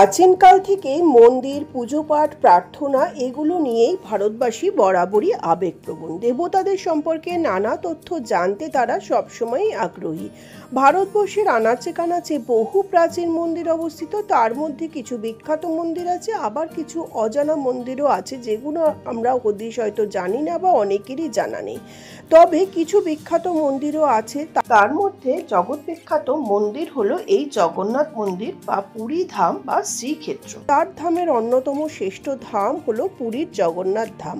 প্রাচীনকাল থেকেই মন্দির, পুজো পাঠ, প্রার্থনা এগুলো নিয়েই ভারতবাসী বরাবরই আবেগপ্রবণ। দেবতাদের সম্পর্কে নানা তথ্য জানতে তারা সবসময়ই আগ্রহী। ভারতবর্ষের আনাচে কানাচে বহু প্রাচীন মন্দির অবস্থিত, তার মধ্যে কিছু বিখ্যাত মন্দির আছে, আবার কিছু অজানা মন্দিরও আছে যেগুলো আমরা হদিশ হয়তো জানি না বা অনেকেরই জানা নেই। তবে কিছু বিখ্যাত মন্দিরও আছে, তার মধ্যে জগৎ বিখ্যাত মন্দির হলো এই জগন্নাথ মন্দির বা পুরী ধাম বা শ্রীক্ষেত্র। 4 ধামের অন্যতম শ্রেষ্ঠ ধাম হলো পুরীর জগন্নাথ ধাম।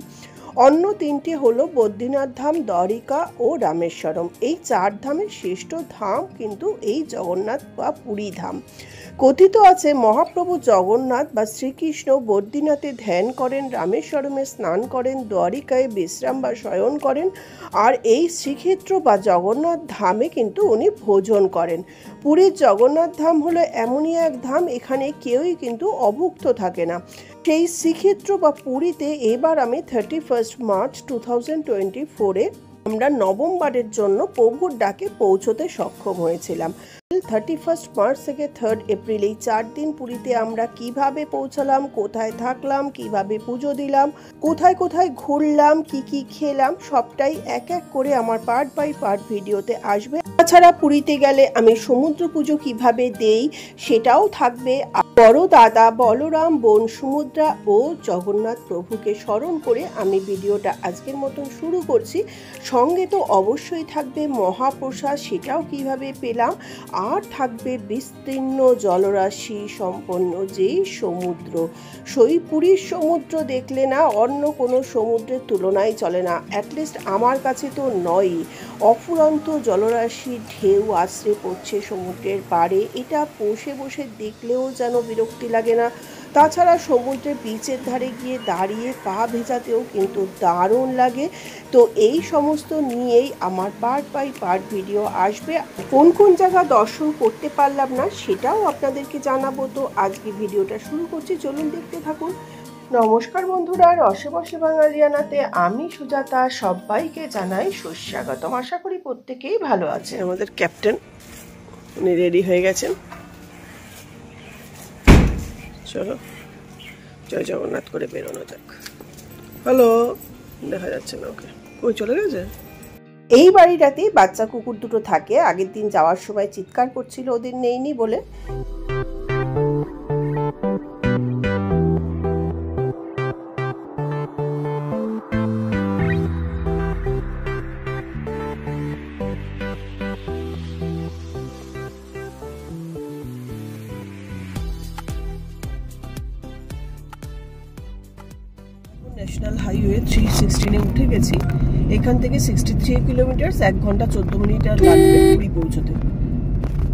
অন্য 3টে হলো বদ্রীনাথ ধাম, দ্বারিকা ও রামেশ্বরম। এই 4 ধামের শ্রেষ্ঠ ধাম কিন্তু এই জগন্নাথ বা পুরী ধাম। কথিত আছে মহাপ্রভু জগন্নাথ বা শ্রীকৃষ্ণ বদ্রীনাথে ধ্যান করেন, রামেশ্বরমে স্নান করেন, দ্বারিকায় বিশ্রাম বা শয়ন করেন, আর এই শ্রীক্ষেত্র বা জগন্নাথ ধামে কিন্তু উনি ভোজন করেন। পুরীর জগন্নাথ ধাম হলো এমনই এক ধাম, এখানে কেউই কিন্তু অভুক্ত থাকে না। সেই শ্রীক্ষেত্র বা পুরীতে এবার আমি 31 মার্চ 2024-এ আমরা নবমবারের জন্য প্রভুর ডাকে পৌঁছতে সক্ষম হয়েছিলাম। 31 মার্চ থেকে 3 এপ্রিল এই 4 দিন পুরীতে আমরা কিভাবে পৌঁছালাম, কোথায় থাকলাম, কিভাবে পুজো দিলাম, কোথায় কোথায় ঘুরলাম, কি কি খেলাম, সবটাই এক এক করে আমার পার্ট বাই পার্ট ভিডিওতে আসবে। তাছাড়া পুরীতে গেলে আমি সমুদ্র পুজো কিভাবে দেই সেটাও থাকবে। বড় দাদা বলরাম, বোন সুমুদ্রা ও জগন্নাথ প্রভুকে স্মরণ করে আমি ভিডিওটা আজকের মতন শুরু করছি। সঙ্গে তো অবশ্যই থাকবে মহাপ্রসাদ, সেটাও কিভাবে পেলাম, আর থাকবে বিস্তীর্ণ জলরাশি সম্পন্ন যে সমুদ্র। সেই পুরীর সমুদ্র দেখলে না অন্য কোনো সমুদ্রের তুলনায় চলে না, অ্যাটলিস্ট আমার কাছে তো নয়ই। অফুরন্ত জলরাশি ঢেউ আছড়ে পড়ছে সমুদ্রের পাড়ে, এটা বসে বসে দেখলেও যেন বিরক্তি লাগে না। তাছাড়া সমুদ্রের বিচের ধারে গিয়ে দাঁড়িয়ে পা ভেজাতেও কিন্তু দারুণ লাগে। তো এই সমস্ত নিয়েই আমার পার্ট বাই পার্ট ভিডিও আসবে। কোন কোন জায়গা দর্শন করতে পারলাম না সেটাও আপনাদেরকে জানাবো। তো আজকে ভিডিওটা শুরু করছি, চলুন দেখতে থাকুন। নমস্কার বন্ধুরা, রসে বসে বাঙালিয়ানাতে আমি সুজাতা সবাইকে জানাই সুস্বাগতম। আশা করি প্রত্যেকেই ভালো আছে। আমাদের ক্যাপ্টেন উনি রেডি হয়ে গেছেন। চলো জয় জগন্নাথ করে বেরোনো যাক। হ্যালো, দেখা যাচ্ছে না, ওকে কই চলে গেছে। এই বাড়িটাতেই বাচ্চা কুকুর দুটো থাকে। আগের দিন যাওয়ার সময় চিৎকার করছিল ওদের নেইনি বলে। ন্যাশনাল হাইওয়ে 316-এ উঠে গেছি। এখান থেকে 63 কিলোমিটার, 1 ঘন্টা 14 মিনিট আর লাগবে পুরী পৌঁছতে।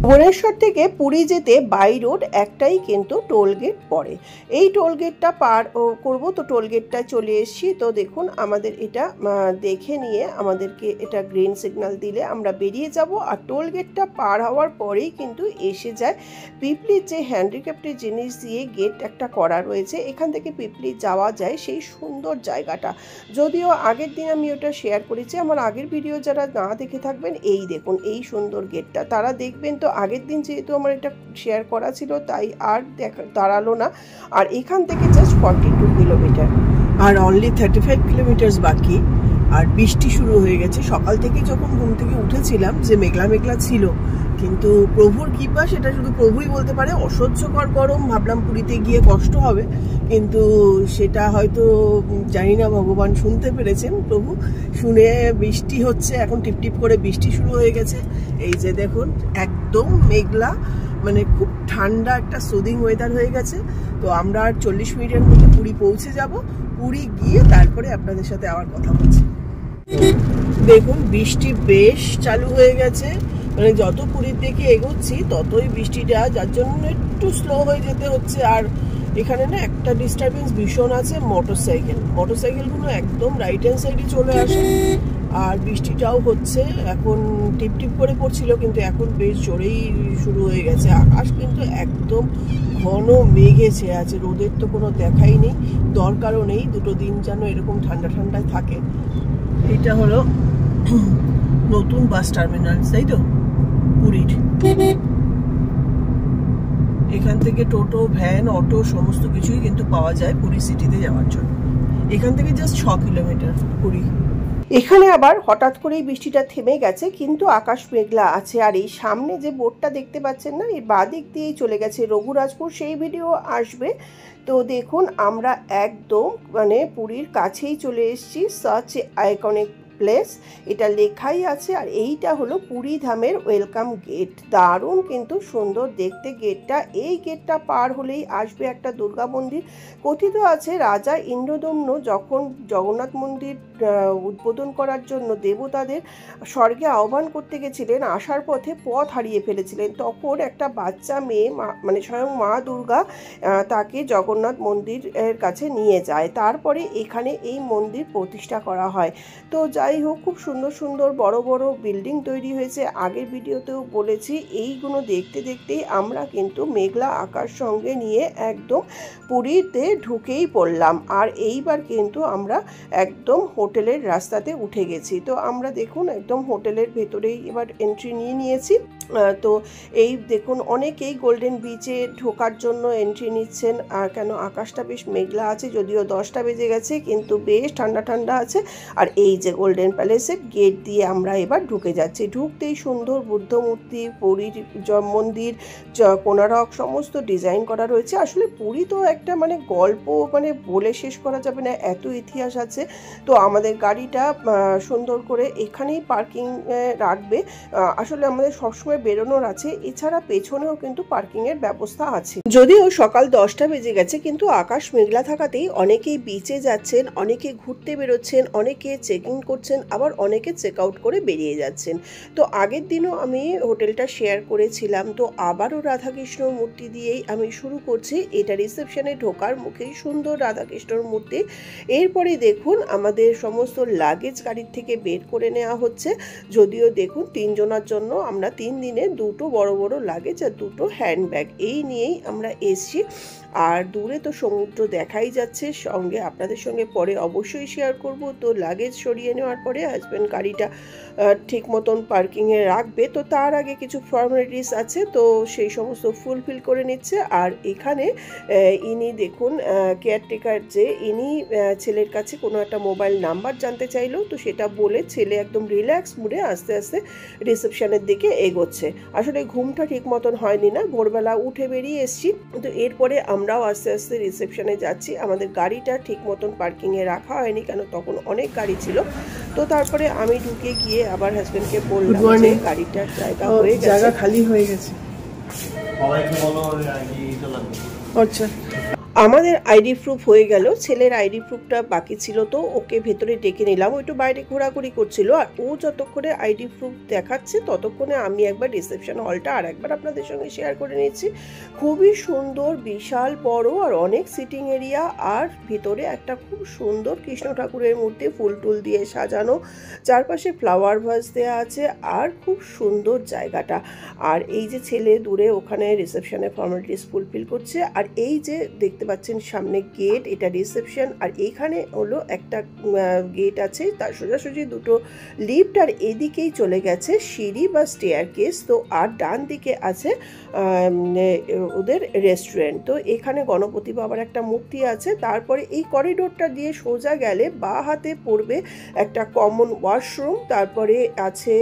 ভুবনেশ্বর থেকে পুরী যেতে বাই রোড একটাই কিন্তু টোল গেট পড়ে। এই টোল গেটটা পার করব, তো টোল গেটটায় চলে এসেছি। তো দেখুন আমাদের এটা দেখে নিয়ে আমাদেরকে এটা গ্রিন সিগন্যাল দিলে আমরা বেরিয়ে যাব। আর টোল গেটটা পার হওয়ার পরেই কিন্তু এসে যায় পিপলির যে হ্যান্ডিক্যাপ্টের জিনিস দিয়ে গেট একটা করা রয়েছে, এখান থেকে পিপলি যাওয়া যায় সেই সুন্দর জায়গাটা। যদিও আগের দিন আমি ওটা শেয়ার করেছি, আমার আগের ভিডিও যারা না দেখে থাকবেন, এই দেখুন এই সুন্দর গেটটা তারা দেখবেন। তো আগের দিন যেহেতু আমার এটা শেয়ার করা ছিল তাই আর দাঁড়ালো না। আর এখান থেকে জাস্ট 42 কিলোমিটার আর অনলি 35 কিলোমিটার বাকি। আর বৃষ্টি শুরু হয়ে গেছে সকাল থেকে। যখন ঘুম থেকে উঠেছিলাম যে মেঘলা মেঘলা ছিল, কিন্তু প্রভুর কৃপা সেটা শুধু প্রভুই বলতে পারে। অসহ্যকর গরম, ভাবলাম পুরীতে গিয়ে কষ্ট হবে, কিন্তু সেটা হয়তো জানি না ভগবান শুনতে পেরেছেন। প্রভু শুনে বৃষ্টি হচ্ছে, এখন টিপটিপ করে বৃষ্টি শুরু হয়ে গেছে। এই যে দেখুন একদম মেঘলা, মানে খুব ঠান্ডা একটা সুদিং ওয়েদার হয়ে গেছে। তো আমরা আর 40 মিনিটের মধ্যে পুরী পৌঁছে যাব। পুরী গিয়ে তারপরে আপনাদের সাথে আবার কথা বলছি। দেখুন বৃষ্টি বেশ চালু হয়ে গেছে, মানে যত পুরীর দিকে এগোচ্ছি ততই বৃষ্টিটা, যার জন্য একটু স্লো হয়ে যেতে হচ্ছে। আর এখানে না একটা ডিস্টারবেন্স ভীষণ আছে, মোটরসাইকেলগুলো একদম রাইট হ্যান্ড সাইডে চলে আসে। আর বৃষ্টিটাও হচ্ছে, এখন টিপ টিপ করে পড়ছিল কিন্তু এখন বেশ জোরেই শুরু হয়ে গেছে। আকাশ কিন্তু একদম ঘন মেঘে ছেয়ে আছে, রোদের তো কোনো দেখাই নেই, দরকারও নেই। দুটো দিন যেন এরকম ঠান্ডা ঠান্ডায় থাকে। এটা হলো নতুন বাস টার্মিনাল, তাই তো পুরীর। এখান থেকে টোটো, ভ্যান, অটো সমস্ত কিছুই কিন্তু পাওয়া যায় পুরী সিটিতে যাওয়ার জন্য। এখান থেকে জাস্ট 6 কিলোমিটার পুরী। এখানে আবার হঠাৎ করেই বৃষ্টিটা থেমে গেছে, কিন্তু আকাশ মেঘলা আছে। আর এই সামনে যে বোর্ডটা দেখতে পাচ্ছেন না, এই বাদিক দিয়েই চলে গেছে রঘুরাজপুর, সেই ভিডিও আসবে। তো দেখুন আমরা একদম মানে পুরীর কাছেই চলে এসেছি। সাচ আইকনিক প্লেস, এটা লেখাই আছে। আর এইটা হলো পুরী ধামের ওয়েলকাম গেট। দারুণ কিন্তু সুন্দর দেখতে গেটটা। এই গেটটা পার হলেই আসবে একটা দুর্গা মন্দির। কথিত আছে রাজা ইন্দ্রদম্ন যখন জগন্নাথ মন্দির উদ্বোধন করার জন্য দেবতাদের স্বর্গে আহ্বান করতে গেছিলেন, আসার পথে পথ হারিয়ে ফেলেছিলেন। তখন একটা বাচ্চা মেয়ে, মানে স্বয়ং মা দুর্গা, তাকে জগন্নাথ মন্দিরের কাছে নিয়ে যায়। তারপরে এখানে এই মন্দির প্রতিষ্ঠা করা হয়। তো যাই হোক, খুব সুন্দর সুন্দর বড় বড় বিল্ডিং তৈরি হয়েছে। আগের ভিডিওতেও বলেছি, এইগুলো দেখতে দেখতেই আমরা কিন্তু মেঘলা আকাশ সঙ্গে নিয়ে একদম পুরীতে ঢুকেই পড়লাম। আর এইবার কিন্তু আমরা একদম হোটেলের রাস্তাতে উঠে গেছি। তো আমরা দেখুন একদম হোটেলের ভেতরেই এবার এন্ট্রি নিয়ে নিয়েছি। তো এই দেখুন অনেকেই গোল্ডেন বিচে ঢোকার জন্য এন্ট্রি নিচ্ছেন। আর কেন আকাশটা বেশ মেঘলা আছে, যদিও 10টা বেজে গেছে, কিন্তু বেশ ঠান্ডা ঠান্ডা আছে। আর এই যে গোল্ডেন প্যালেসের গেট দিয়ে আমরা এবার ঢুকে যাচ্ছি। ঢুকতেই সুন্দর বুদ্ধ মূর্তি, পুরীর মন্দির, কোণারক সমস্ত ডিজাইন করা রয়েছে। আসলে পুরী তো একটা মানে গল্প, মানে বলে শেষ করা যাবে না, এত ইতিহাস আছে। তো আমাদের গাড়িটা সুন্দর করে এখানেই পার্কিং রাখবে। আসলে আমাদের সবসময় বেরোনোর আছে, এছাড়া পেছনেও কিন্তু পার্কিংয়ের ব্যবস্থা আছে। যদিও সকাল 10টা বেজে গেছে, কিন্তু আকাশ মেঘলা থাকাতেই অনেকেই বিচে যাচ্ছেন, অনেকে ঘুরতে বেরোচ্ছেন, অনেকে চেকিং করছেন, আবার অনেকে চেক আউট করে বেরিয়ে যাচ্ছেন। তো আগের দিনও আমি হোটেলটা শেয়ার করেছিলাম। তো আবারও রাধাকৃষ্ণ মূর্তি দিয়েই আমি শুরু করছি। এটা রিসেপশনে ঢোকার মুখেই সুন্দর রাধাকৃষ্ণর মূর্তি। এরপরে দেখুন আমাদের সমস্ত লাগেজ গাড়ির থেকে বের করে নেওয়া হচ্ছে। যদিও দেখুন 3 জনের জন্য আমরা 3 দিনে 2টো বড় বড় লাগেজ আর 2টো হ্যান্ডব্যাগ এই নিয়েই আমরা এসছি। আর দূরে তো সমুদ্র দেখাই যাচ্ছে, সঙ্গে আপনাদের সঙ্গে পরে অবশ্যই শেয়ার করব। তো লাগেজ সরিয়ে নেওয়ার পরে হাজব্যান্ড গাড়িটা ঠিক মতন পার্কিংয়ে রাখবে। তো তার আগে কিছু ফর্মালিটিস আছে, তো সেই সমস্ত ফুলফিল করে নিচ্ছে। আর এখানে ইনি দেখুন কেয়ারটেকার, যে ইনি ছেলের কাছে কোনো একটা মোবাইল নাম্বার জানতে চাইলো, তো সেটা বলে ছেলে একদম রিল্যাক্স মুডে আস্তে আস্তে রিসেপশনের দিকে এগোচ্ছে। আসলে ঘুমটা ঠিক মতন হয়নি না, ভোরবেলা উঠে বেরিয়ে এসছি। তো এরপরে আমরাও আস্তে আস্তে রিসেপশনে যাচ্ছি। আমাদের গাড়িটা ঠিক মতন পার্কিংয়ে রাখা হয়নি, কেন তখন অনেক গাড়ি ছিল। তো তারপরে আমি ঢুকে গিয়ে আবার হাজবেন্ডকে বললাম যে গাড়িটার জায়গা হয়ে গেছে, জায়গা খালি হয়ে গেছে। আচ্ছা, আমাদের আইডি প্রুফ হয়ে গেল, ছেলের আইডি প্রুফটা বাকি ছিল। তো ওকে ভেতরে ডেকে নিলাম, ও একটু বাইরে ঘোরাঘুরি করছিল। আর ও যতক্ষণে আইডি প্রুফ দেখাচ্ছে ততক্ষণে আমি একবার রিসেপশন হলটা আর একবার আপনাদের সঙ্গে শেয়ার করে নিয়েছি। খুবই সুন্দর, বিশাল বড়, আর অনেক সিটিং এরিয়া। আর ভিতরে একটা খুব সুন্দর কৃষ্ণ ঠাকুরের মূর্তি ফুল টুল দিয়ে সাজানো, চারপাশে ফ্লাওয়ার ভাস দেওয়া আছে, আর খুব সুন্দর জায়গাটা। আর এই যে ছেলে দূরে ওখানে রিসেপশনের ফর্মালিটিস ফুলফিল করছে। আর এই যে দেখতে পাচ্ছেন সামনে গেট, এটা রিসেপশন। আর এখানে হলো একটা গেট আছে, তার সোজাসুজি 2টো লিফট, আর এদিকেই চলে গেছে সিঁড়ি বা স্টেয়ার কেস। তো আর ডান দিকে আছে ওদের রেস্টুরেন্ট। তো এখানে গণপতি বাবার একটা মূর্তি আছে। তারপরে এই করিডোরটা দিয়ে সোজা গেলে বাঁ হাতে পড়বে একটা কমন ওয়াশরুম। তারপরে আছে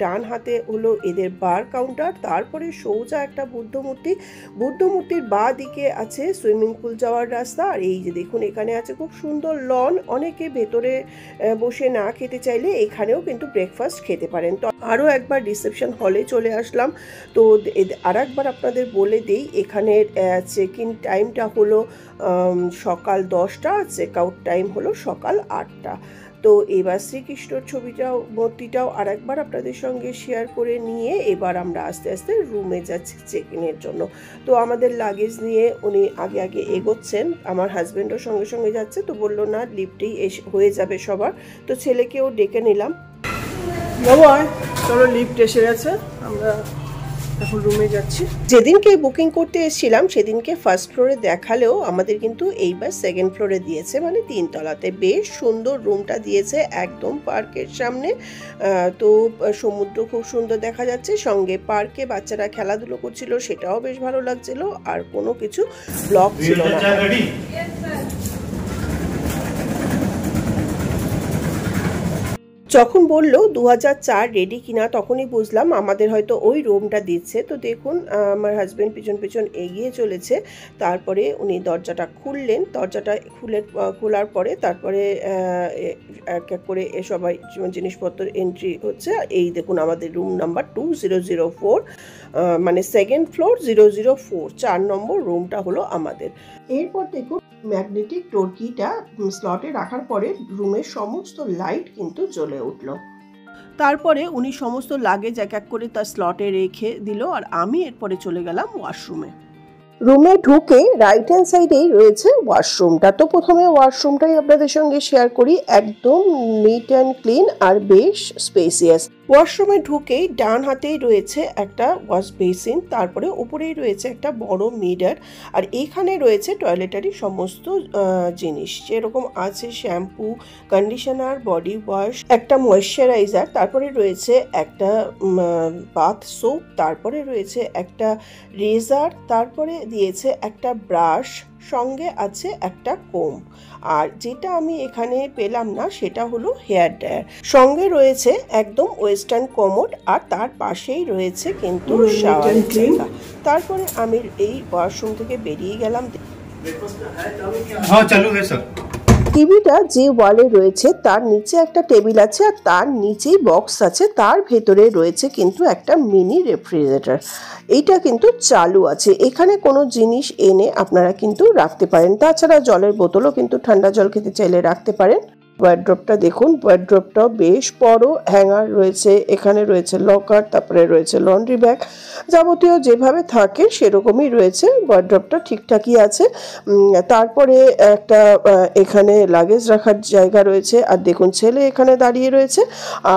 ডান হাতে হলো এদের বার কাউন্টার। তারপরে সোজা একটা বুদ্ধ মূর্তির বাঁ দিকে আছে সুইমিং পুল যাওয়ার রাস্তা। আর এই যে দেখুন এখানে আছে খুব সুন্দর লন। অনেকে ভেতরে বসে না খেতে চাইলে এখানেও কিন্তু ব্রেকফাস্ট খেতে পারেন। তো আরও একবার রিসেপশন হলে চলে আসলাম। তো আর একবার আপনাদের বলে দিই, এখানের চেক ইন টাইমটা হলো সকাল 10টা, চেক আউট টাইম হলো সকাল 8টা। তো এবার শ্রীকৃষ্ণর ছবিটাও মূর্তিটাও আর একবার আপনাদের সঙ্গে শেয়ার করে নিয়ে এবার আমরা আস্তে আস্তে রুমে যাচ্ছি চেক ইনের জন্য। তো আমাদের লাগেজ নিয়ে উনি আগে আগে এগোচ্ছেন, আমার হাজব্যান্ডও সঙ্গে সঙ্গে যাচ্ছে। তো বললো না লিফটেই হয়ে যাবে সবার। তো ছেলেকেও ডেকে নিলাম, বাবা চলো লিফট এসে গেছে, আমরা এখন রুমে যাচ্ছি। যেদিনকে বুকিং করতে এসেছিলাম সেদিনকে ফার্স্ট ফ্লোরে দেখালেও আমাদের কিন্তু এইবার সেকেন্ড ফ্লোরে দিয়েছে, মানে 3 তলাতে। বেশ সুন্দর রুমটা দিয়েছে, একদম পার্কের সামনে। তো সমুদ্র খুব সুন্দর দেখা যাচ্ছে, সঙ্গে পার্কে বাচ্চারা খেলাধুলো করছিল, সেটাও বেশ ভালো লাগছিল। আর কোনো কিছু ব্লক ছিল না। যখন বললো 2004 রেডি কিনা তখনই বুঝলাম আমাদের হয়তো ওই রুমটা দিচ্ছে। তো দেখুন আমার হাজব্যান্ড পিছন পিছন এগিয়ে চলেছে, তারপরে উনি দরজাটা খুললেন। দরজাটা খোলার পরে তারপরে এক এক করে সবাই জিনিসপত্র এন্ট্রি হচ্ছে। এই দেখুন আমাদের রুম নাম্বার 2004, মানে সেকেন্ড ফ্লোর 004, 4 নম্বর রুমটা হলো আমাদের। এরপর দেখুন ম্যাগনেটিক ডোর কিটা স্লটে রাখার পরে রুমের সমস্ত লাইট কিন্তু জ্বলে উঠলো। তারপরে উনি সমস্ত লাগেজ এক এক করে তার স্লটে রেখে দিল, আর আমি এরপরে চলে গেলাম ওয়াশরুমে। রুমে ঢুকে রাইট হ্যান্ড সাইডেই রয়েছে ওয়াশরুমটা। তো প্রথমে ওয়াশরুমটাই আপনাদের সঙ্গে শেয়ার করি। একদম নিট অ্যান্ড ক্লিন আর বেশ স্পেসিয়াস। ওয়াশরুমে ঢুকেই ডান হাতেই রয়েছে একটা ওয়াশ বেসিন, তারপরে উপরেই রয়েছে একটা বড় মিরর, আর এইখানে রয়েছে টয়লেটারি সমস্ত জিনিস, যেরকম আছে শ্যাম্পু, কন্ডিশনার, বডি ওয়াশ, একটা ময়েশ্চারাইজার, তারপরে রয়েছে একটা বাথ সোপ, তারপরে রয়েছে একটা রেজার, তারপরে দিয়েছে একটা ব্রাশ, সঙ্গে আছে একটা কোম। আর যেটা আমি এখানে পেলাম না সেটা হলো হেয়ার ড্রায়ার। সঙ্গে রয়েছে একদম ওয়েস্টার্ন কমোড, আর তার পাশেই রয়েছে কিন্তু শাওয়ার জায়গা। তারপরে আমি এই ওয়াশরুম থেকে বেরিয়ে গেলাম। টিভিটা যে ওয়ালে রয়েছে তার নিচে একটা টেবিল আছে, আর তার নিচেই বক্স আছে, তার ভেতরে রয়েছে কিন্তু একটা মিনি রেফ্রিজারেটর। এইটা কিন্তু চালু আছে, এখানে কোনো জিনিস এনে আপনারা কিন্তু রাখতে পারেন। তাছাড়া জলের বোতলও কিন্তু ঠান্ডা জল খেতে চাইলে রাখতে পারেন। ওয়ার্ড্রপটা দেখুন, ওয়ার্ড্রপটাও বেশ বড়, হ্যাঙ্গার রয়েছে, এখানে রয়েছে লকার, তারপরে রয়েছে লন্ড্রি ব্যাগ, যাবতীয় যেভাবে থাকে সেরকমই রয়েছে। ওয়ার্ড্রপটা ঠিকঠাকই আছে। তারপরে একটা এখানে লাগেজ রাখার জায়গা রয়েছে, আর দেখুন ছেলে এখানে দাঁড়িয়ে রয়েছে।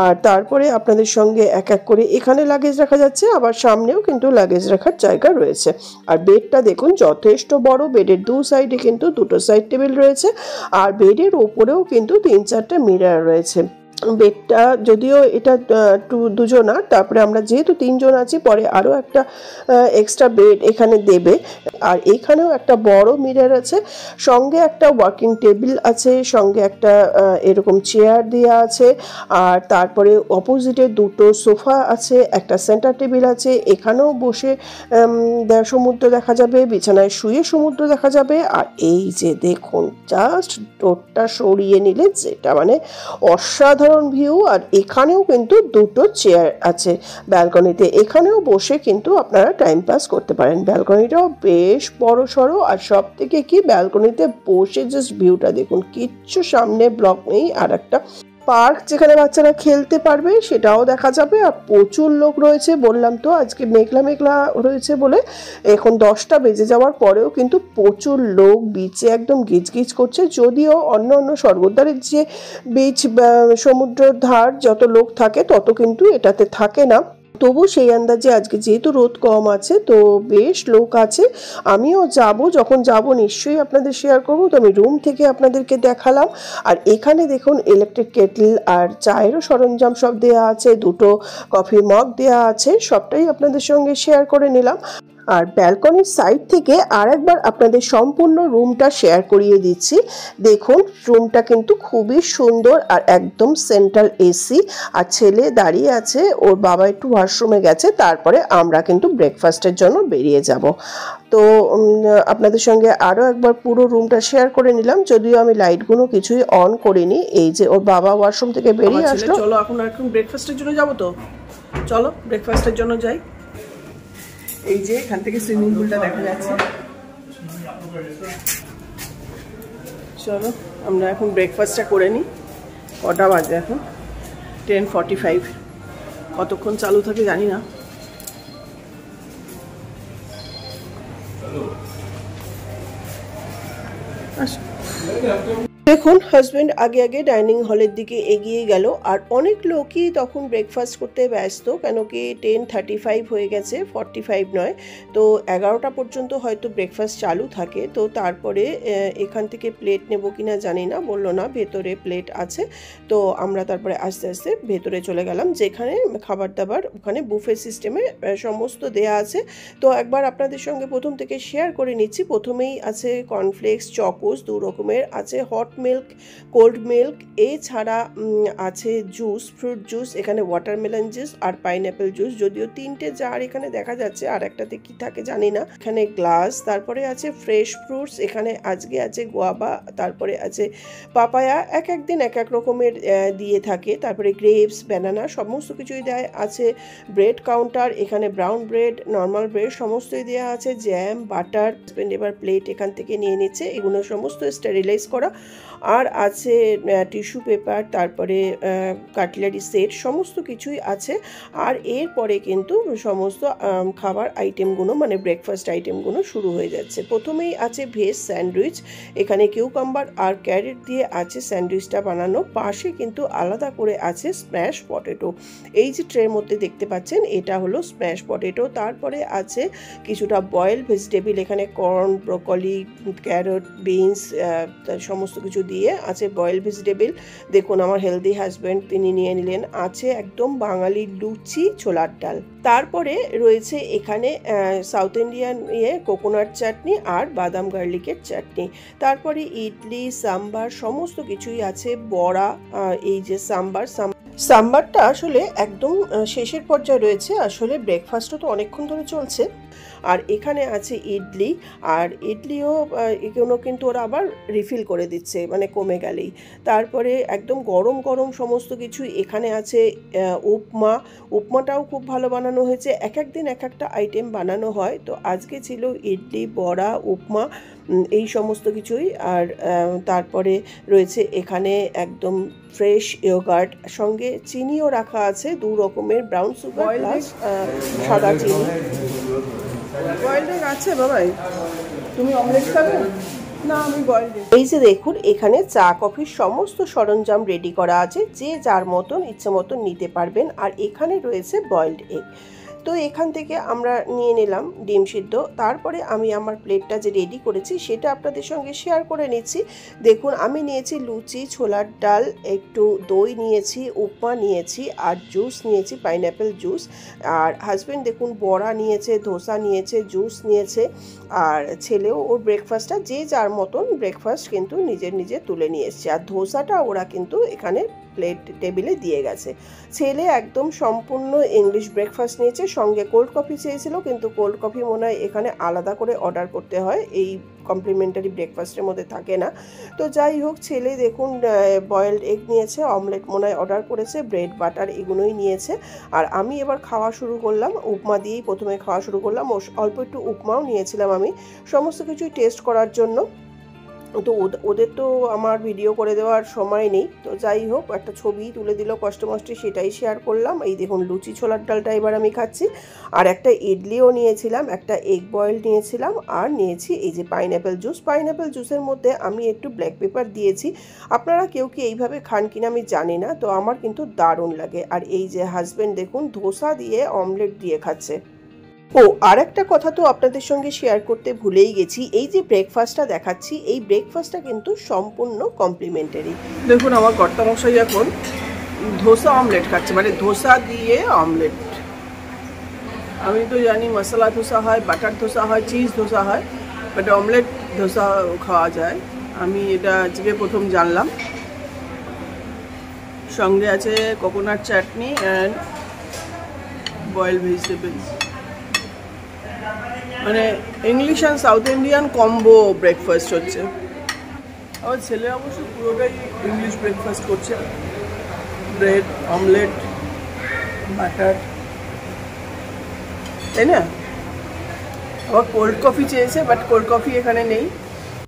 আর তারপরে আপনাদের সঙ্গে এক এক করে এখানে লাগেজ রাখা যাচ্ছে, আবার সামনেও কিন্তু লাগেজ রাখার জায়গা রয়েছে। আর বেডটা দেখুন যথেষ্ট বড়, বেডের দু সাইডে কিন্তু দুটো সাইড টেবিল রয়েছে, আর বেডের ওপরেও কিন্তু 3-4টে মিরর রয়েছে। বেডটা যদিও এটা দুজনা, তারপরে আমরা যেহেতু 3 জন আছি, পরে আরও একটা এক্সট্রা বেড এখানে দেবে। আর এখানেও একটা বড় মিরর আছে, সঙ্গে একটা ওয়ার্কিং টেবিল আছে, সঙ্গে একটা এরকম চেয়ার দেওয়া আছে, আর তারপরে অপোজিটে দুটো সোফা আছে, একটা সেন্টার টেবিল আছে। এখানেও বসে সমুদ্র দেখা যাবে, বিছানায় শুয়ে সমুদ্র দেখা যাবে। আর এই যে দেখুন জাস্ট ডোরটা সরিয়ে নিলে যেটা মানে অসাধারণ ভিউ। আর এখানেও কিন্তু দুটো চেয়ার আছে ব্যালকনিতে, এখানেও বসে কিন্তু আপনারা টাইম পাস করতে পারেন। ব্যালকনিটাও বেশ বড় সড়ো, আর সব থেকে কি ব্যালকনিতে বসে জাস্ট ভিউটা দেখুন, কিচ্ছু সামনে ব্লক নেই। আর একটা পার্ক যেখানে বাচ্চারা খেলতে পারবে সেটাও দেখা যাবে। আর প্রচুর লোক রয়েছে, বললাম তো আজকে মেঘলা মেঘলা রয়েছে বলে। এখন 10টা বেজে যাওয়ার পরেও কিন্তু প্রচুর লোক বিচে একদম গিজগিজ করছে। যদিও অন্য অন্য স্বর্গদ্বারের যে বিচ সমুদ্রের ধার যত লোক থাকে তত কিন্তু এটাতে থাকে না, তবু সেই আন্দাজে আজকে যেহেতু রোদ কম আছে তো বেশ লোক আছে। আমিও যাব, যখন যাব নিশ্চয়ই আপনাদের শেয়ার করবো। তো আমি রুম থেকে আপনাদেরকে দেখালাম। আর এখানে দেখুন ইলেকট্রিক কেটল আর চায়েরও সরঞ্জাম সব দেয়া আছে, দুটো কফি মগ দেয়া আছে, সবটাই আপনাদের সঙ্গে শেয়ার করে নিলাম। আর ব্যালকনির সাইড থেকে আরেকবার আপনাদের সম্পূর্ণ রুমটা শেয়ার করিয়ে দিচ্ছি। দেখুন রুমটা কিন্তু খুবই সুন্দর, আর একদম সেন্ট্রাল এসি। আর ছেলে দাঁড়িয়ে আছে, ওর বাবা একটু ওয়াশরুমে গেছে, তারপরে আমরা কিন্তু ব্রেকফাস্টের জন্য বেরিয়ে যাব। তো আপনাদের সঙ্গে আরও একবার পুরো রুমটা শেয়ার করে নিলাম, যদিও আমি লাইটগুলো কিছুই অন করিনি। এই যে ওর বাবা ওয়াশরুম থেকে বেরিয়ে আসলো। চলো এখন ব্রেকফাস্টের জন্য যাবো, তো চলো ব্রেকফাস্টের জন্য যাই। এই যে এখান থেকে সুইমিং পুলটা দেখা যাচ্ছে। চলো আমরা এখন ব্রেকফাস্টটা করে নিই। কটা বাজে এখন? 10:45। কতক্ষণ চালু থাকে জানি না। দেখুন হাজব্যান্ড আগে আগে ডাইনিং হলের দিকে এগিয়ে গেল, আর অনেক লোকই তখন ব্রেকফাস্ট করতে ব্যস্ত, কেন কি 10:35 হয়ে গেছে, 45 নয়। তো 11টা পর্যন্ত হয়তো ব্রেকফাস্ট চালু থাকে। তো তারপরে এখান থেকে প্লেট নেব কিনা জানি না, বললো না ভেতরে প্লেট আছে। তো আমরা তারপরে আস্তে আস্তে ভেতরে চলে গেলাম, যেখানে খাবার দাবার ওখানে বুফে সিস্টেমে সমস্ত দেয়া আছে। তো একবার আপনাদের সঙ্গে প্রথম থেকে শেয়ার করে নিচ্ছি। প্রথমেই আছে কর্নফ্লেক্স, চকোস, 2 রকমের আছে, হট মিল্ক, কোল্ড মিল্ক, এছাড়া আছে জুস, ফ্রুট জুস, এখানে ওয়াটারমেলন জুস আর পাইনঅ্যাপেল জুস, যদিও 3টে জার এখানে দেখা যাচ্ছে, আর একটাতে কি থাকে জানি না। এখানে গ্লাস, তারপরে আছে ফ্রেশ ফ্রুটস, এখানে আজকে আছে গোয়াবা, তারপরে আছে পাপায়া, এক এক দিন এক এক রকমের দিয়ে থাকে, তারপরে গ্রেপস, ব্যানানা, সমস্ত কিছুই দেয় আছে। ব্রেড কাউন্টার, এখানে ব্রাউন ব্রেড, নর্মাল ব্রেড সমস্তই দেওয়া আছে, জ্যাম, বাটার। এবার প্লেট এখান থেকে নিয়ে নিচ্ছে, এগুলো সমস্ত স্টেরিলাইজ করা। আর আছে টিস্যু পেপার, তারপরে কাটলারি সেট, সমস্ত কিছুই আছে। আর এরপরে কিন্তু সমস্ত খাবার আইটেমগুলো মানে ব্রেকফাস্ট আইটেমগুলো শুরু হয়ে যাচ্ছে। প্রথমেই আছে ভেজ স্যান্ডউইচ, এখানে কিউকাম্বার আর ক্যারেট দিয়ে আছে স্যান্ডউইচটা বানানো। পাশে কিন্তু আলাদা করে আছে স্ম্যাশ পটেটো, এই যে ট্রের মধ্যে দেখতে পাচ্ছেন এটা হলো স্ম্যাশ পটেটো। তারপরে আছে কিছুটা বয়েল ভেজিটেবল, এখানে কর্ন, ব্রোকলি, ক্যারট, বিনস সমস্ত কিছু দিয়ে আছে বয়েল ভেজিটেবল। দেখুন আমার হেলদি হাজব্যান্ড তিনি নিয়ে নিলেন। আছে একদম বাঙালি লুচি, ছোলার ডাল। তারপরে রয়েছে এখানে সাউথ ইন্ডিয়ান কোকোনাট চাটনি আর বাদাম গার্লিকের চাটনি। তারপরে ইডলি, সাম্বার সমস্ত কিছুই আছে, বড়া, এই যে সাম্বারটা আসলে একদম শেষের পর্যায়ে রয়েছে, আসলে ব্রেকফাস্টও তো অনেকক্ষণ ধরে চলছে। আর এখানে আছে ইডলি, আর ইডলিও এগুলো কিন্তু ওরা আবার রিফিল করে দিচ্ছে মানে কমে গেলেই। তারপরে একদম গরম গরম সমস্ত কিছু এখানে আছে। উপমাটাও খুব ভালো বানানো হয়েছে, এক এক দিন এক একটা আইটেম বানানো হয়। তো আজকে ছিল ইডলি, বড়া, উপমা, এই সমস্ত কিছুই। আর তারপরে রয়েছে এখানে একদম ফ্রেশ ইয়োগার্ট, সঙ্গে চিনিও রাখা আছে, 2 রকমের, ব্রাউন সুগার প্লাস সাদা চিনি। বয়েলড এগ আছে বাবাই, তুমি অমলেট খাবে? না আমি বয়েলড এগ। এই যে দেখুন এখানে চা কফির সমস্ত সরঞ্জাম রেডি করা আছে, যে যার মতন ইচ্ছে মতন নিতে পারবেন। আর এখানে রয়েছে বয়েলড এগ। তো এখান থেকে আমরা নিয়ে নিলাম ডিম সিদ্ধ। তারপরে আমি আমার প্লেটটা যে রেডি করেছি সেটা আপনাদের সঙ্গে শেয়ার করে নিচ্ছি। দেখুন আমি নিয়েছি লুচি, ছোলার ডাল, একটু দই নিয়েছি, উপমা নিয়েছি, আর জুস নিয়েছি, পাইনঅ্যাপেল জুস। আর হাজব্যান্ড দেখুন বড়া নিয়েছে, ধোসা নিয়েছে, জুস নিয়েছে। আর ছেলেও ওর ব্রেকফাস্টটা যে যার মতন ব্রেকফাস্ট কিন্তু নিজে তুলে নিয়ে এসছে। আর ধোসাটা ওরা কিন্তু এখানে প্লেট টেবিলে দিয়ে গেছে। ছেলে একদম সম্পূর্ণ ইংলিশ ব্রেকফাস্ট নিয়েছে, সঙ্গে কোল্ড কফি চেয়েছিল, কিন্তু কোল্ড কফি মনে হয় এখানে আলাদা করে অর্ডার করতে হয়, এই কমপ্লিমেন্টারি ব্রেকফাস্টের মধ্যে থাকে না। তো যাই হোক, ছেলে দেখুন বয়েলড এগ নিয়েছে, অমলেট মনে হয় অর্ডার করেছে, ব্রেড বাটার এগুলোই নিয়েছে। আর আমি এবার খাওয়া শুরু করলাম, উপমা দিয়েই প্রথমে খাওয়া শুরু করলাম। অল্প একটু উপমাও নিয়েছিলাম আমি সমস্ত কিছুই টেস্ট করার জন্য। তো ওদের তো আমার ভিডিও করে দেওয়ার সময় নেই। তো যাই হোক, একটা ছবি তুলে দিল কষ্ট মষ্টে, সেটাই শেয়ার করলাম। এই দেখুন লুচি ছোলার ডালটা এবার আমি খাচ্ছি। আর একটা ইডলিও নিয়েছিলাম, একটা এগ বয়েল নিয়েছিলাম, আর নিয়েছি এই যে পাইনঅ্যাপেল জুস। পাইনঅ্যাপেল জুসের মধ্যে আমি একটু ব্ল্যাক পেপার দিয়েছি। আপনারা কেউ কি এইভাবে খান কিনা আমি জানি না, তো আমার কিন্তু দারুণ লাগে। আর এই যে হাজব্যান্ড দেখুন ধোসা দিয়ে অমলেট দিয়ে খাচ্ছে। ও আর একটা কথা তো আপনাদের সঙ্গে শেয়ার করতে ভুলেই গেছি, এই যে ব্রেকফাস্টটা দেখাচ্ছি, এই ব্রেকফাস্টটা কিন্তু সম্পূর্ণ কমপ্লিমেন্টারি। দেখুন আমার কর্তামশাই এখন ধোসা অমলেট খাচ্ছে, মানে ধোসা দিয়ে অমলেট। আমি তো জানি মশলা ধোসা হয়, বাটার ধোসা হয়, চিজ ধোসা হয়, বাট অমলেট ধোসা খাওয়া যায়, আমি এটা আজকে প্রথম জানলাম। সঙ্গে আছে coconut chutney and boiled vegetables, মানে English and south Indian combo breakfast হচ্ছে। আমার ছেলে অবশ্য পুরোটাই ইংলিশ ব্রেকফাস্ট করছে, ব্রেড, অমলেট, বাটার, তাই না? আবার কোল্ড কফি চেয়েছে, বাট কোল্ড কফি এখানে নেই।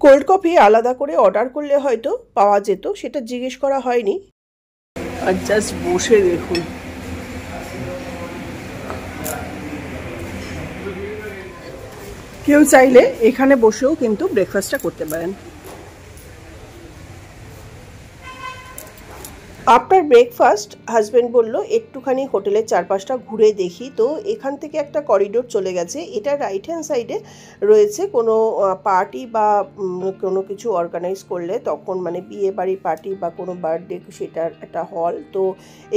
কোল্ড কফি আলাদা করে অর্ডার করলে হয়তো পাওয়া যেত, সেটা জিজ্ঞেস করা হয়নি। আর জাস্ট বসে দেখুন, কেউ চাইলে এখানে বসেও কিন্তু ব্রেকফাস্টটা করতে পারেন। আফটার ব্রেকফাস্ট হাজব্যান্ড বলল একটুখানি হোটেলের চারপাশটা ঘুরে দেখি। তো এখান থেকে একটা করিডোর চলে গেছে, এটা রাইট হ্যান্ড সাইডে রয়েছে। কোনো পার্টি বা কোনো কিছু অর্গানাইজ করলে তখন মানে বিয়ে বাড়ি পার্টি বা কোনো বার্থডে, সেটার একটা হল। তো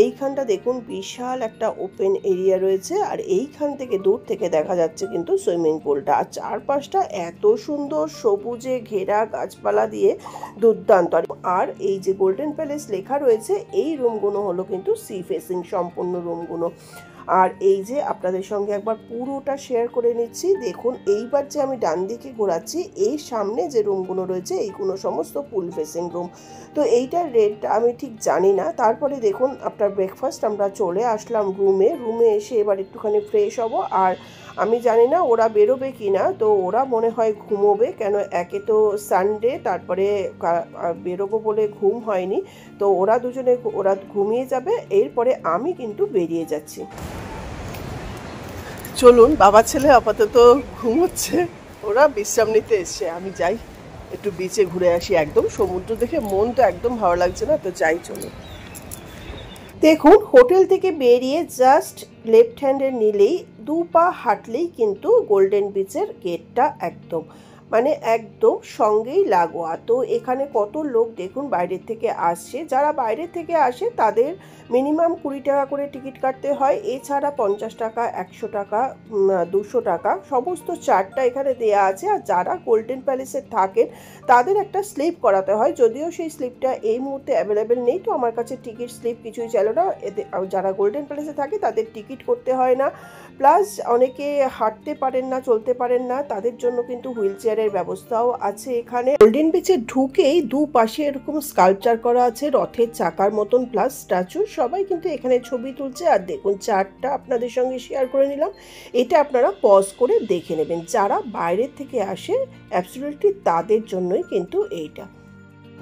এইখানটা দেখুন বিশাল একটা ওপেন এরিয়া রয়েছে, আর এইখান থেকে দূর থেকে দেখা যাচ্ছে কিন্তু সুইমিং পুলটা। আর চারপাশটা এত সুন্দর সবুজে ঘেরা গাছপালা দিয়ে দুর্দান্ত। আর এই যে গোল্ডেন প্যালেস লেখা রয়েছে, এই রুমগুলো হলো কিন্তু সি ফেসিং সম্পূর্ণ রুমগুলো। আর এই যে আপনাদের সঙ্গে একবার পুরোটা শেয়ার করে নিচ্ছি। দেখুন এইবার যে আমি ডান দিকে ঘোরাচ্ছি, এই সামনে যে রুমগুলো রয়েছে এইগুলো সমস্ত পুল ফেসিং রুম। তো এইটার রেটটা আমি ঠিক জানি না। তারপরে দেখুন আফটার ব্রেকফাস্ট আমরা চলে আসলাম রুমে এসে এবার একটুখানি ফ্রেশ হব। আর আমি জানি না ওরা বেরোবে কি না, তো ওরা মনে হয় ঘুমোবে, কেন একে তো সানডে, তারপরে বেরোবো বলে ঘুম হয়নি। তো ওরা দুজনে ঘুমিয়ে যাবে, এরপরে আমি কিন্তু বেরিয়ে যাচ্ছি। চলুন, বাবা ছেলে আপাতত ঘুমোচ্ছে, ওরা বিশ্রাম নিতে এসছে। আমি যাই একটু বিচে ঘুরে আসি। একদম সমুদ্র দেখে মন তো একদম ভালো লাগছে না, তো যাই চলুন। দেখুন হোটেল থেকে বেরিয়ে জাস্ট লেফট হ্যান্ডে নিলেই 2 পা হাঁটলেই কিন্তু গোল্ডেন বিচের গেটটা একদম সঙ্গেই লাগোয়া। তো এখানে কত লোক দেখুন বাইরের থেকে আসছে। যারা বাইরের থেকে আসে তাদের মিনিমাম 20 টাকা করে টিকিট কাটতে হয়। এছাড়া 50 টাকা, 100 টাকা, 200 টাকা সমস্ত চার্টটা এখানে দেয়া আছে। আর যারা গোল্ডেন প্যালেসে থাকেন তাদের একটা স্লিপ করাতে হয়, যদিও সেই স্লিপটা এই মুহূর্তে অ্যাভেলেবেল নেই। তো আমার কাছে টিকিট স্লিপ কিছুই ছিল না। এতে যারা গোল্ডেন প্যালেসে থাকে তাদের টিকিট করতে হয় না। প্লাস অনেকে হাঁটতে পারেন না, চলতে পারেন না, তাদের জন্য কিন্তু হুইল চেয়ারের ব্যবস্থাও আছে এখানে। গোল্ডেন বিচে ঢুকেই দুপাশে এরকম স্কাল্পচার করা আছে রথের চাকার মতন, প্লাস স্ট্যাচু। সবাই কিন্তু এখানে ছবি তুলছে। আর দেখুন চার্টটা আপনাদের সঙ্গে শেয়ার করে নিলাম, এটা আপনারা পজ করে দেখে নেবেন। যারা বাইরের থেকে আসে অ্যাবসলিউটলি তাদের জন্যই কিন্তু এইটা।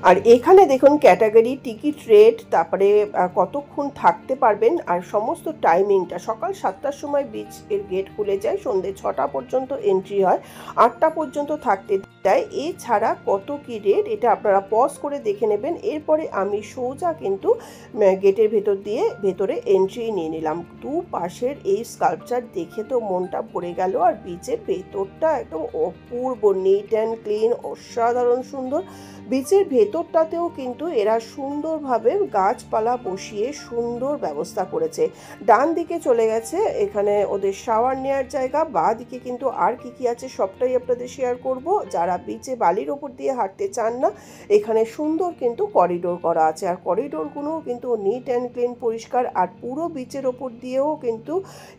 আর এখানে দেখুন ক্যাটাগরি, টিকিট রেট, তারপরে কতক্ষণ থাকতে পারবেন, আর সমস্ত টাইমিংটা। সকাল 7টার সময় বিচ এর গেট খুলে যায়, সন্ধ্যে 6টা পর্যন্ত এন্ট্রি হয়, 8টা পর্যন্ত থাকতে দেয়। এছাড়া কত কি রেট এটা আপনারা পজ করে দেখে নেবেন। এরপরে আমি সোজা কিন্তু গেটের ভেতরে এন্ট্রি নিয়ে নিলাম। দুপাশের এই স্কাল্পচার দেখে তো মনটা ভরে গেল। আর বিচের ভেতরটা একদম অপূর্ব, নিট অ্যান্ড ক্লিন, অসাধারণ সুন্দর। বিচের ভেতরটাতেও কিন্তু এরা সুন্দরভাবে গাছপালা বসিয়ে সুন্দর ব্যবস্থা করেছে। ডান দিকে চলে গেছে এখানে ওদের শাওয়ার নেওয়ার জায়গা, বাঁ দিকে কিন্তু আর কি আছে সবটাই আপনাদের শেয়ার করব। যারা বিচে বালির ওপর দিয়ে হাঁটতে চান না, এখানে সুন্দর কিন্তু করিডোর করা আছে। আর করিডোরগুলোও কিন্তু নিট অ্যান্ড ক্লিন, পরিষ্কার। আর পুরো বিচের ওপর দিয়েও কিন্তু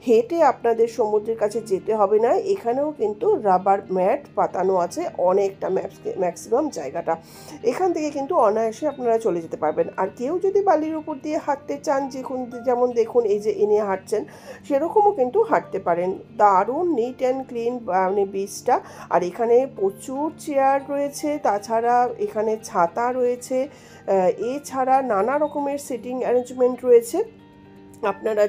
হেঁটে আপনাদের সমুদ্রের কাছে যেতে হবে না। এখানেও কিন্তু রাবার ম্যাট পাতানো আছে অনেকটা, ম্যাক্সিমাম জায়গাটা। এখান থেকে কিন্তু অনায়াসে আপনারা চলে যেতে পারবেন। আর কেউ যদি বালির উপর দিয়ে হাঁটতে চান, যেমন দেখুন এই যে এনে হাঁটছেন, সেরকমও কিন্তু হাঁটতে পারেন। দারুণ নিট অ্যান্ড ক্লিন মানে বিচটা। আর এখানে প্রচুর চেয়ার রয়েছে, তাছাড়া এখানে ছাতা রয়েছে, এছাড়া নানা রকমের সিটিং অ্যারেঞ্জমেন্ট রয়েছে। আপনারা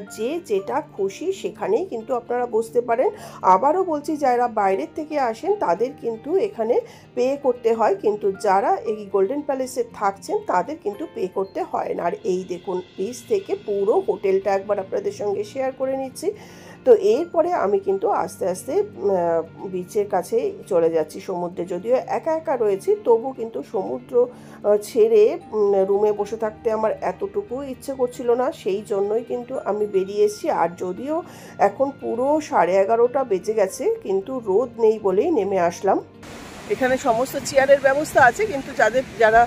যেটা খুশি সেখানেই কিন্তু আপনারা বসতে পারেন। আবারও বলছি, যারা বাইরের থেকে আসেন তাদের কিন্তু এখানে পে করতে হয়, কিন্তু যারা এই গোল্ডেন প্যালেসে থাকছেন তাদের কিন্তু পে করতে হয় না। আর এই দেখুন বিচ থেকে পুরো হোটেলটা একবার আপনাদের সঙ্গে শেয়ার করে নিচ্ছি। তো এরপরে আমি কিন্তু আস্তে আস্তে বিচের কাছে চলে যাচ্ছি, সমুদ্রে। যদিও একা একা রয়েছি, তবু কিন্তু সমুদ্র ছেড়ে রুমে বসে থাকতে আমার এতটুকু ইচ্ছে করছিল না, সেই জন্যই কিন্তু আমি বেরিয়ে এসেছি। আর যদিও এখন পুরো 11:30 বেজে গেছে, কিন্তু রোদ নেই বলেই নেমে আসলাম। এখানে সমস্ত চেয়ারের ব্যবস্থা আছে, কিন্তু যারা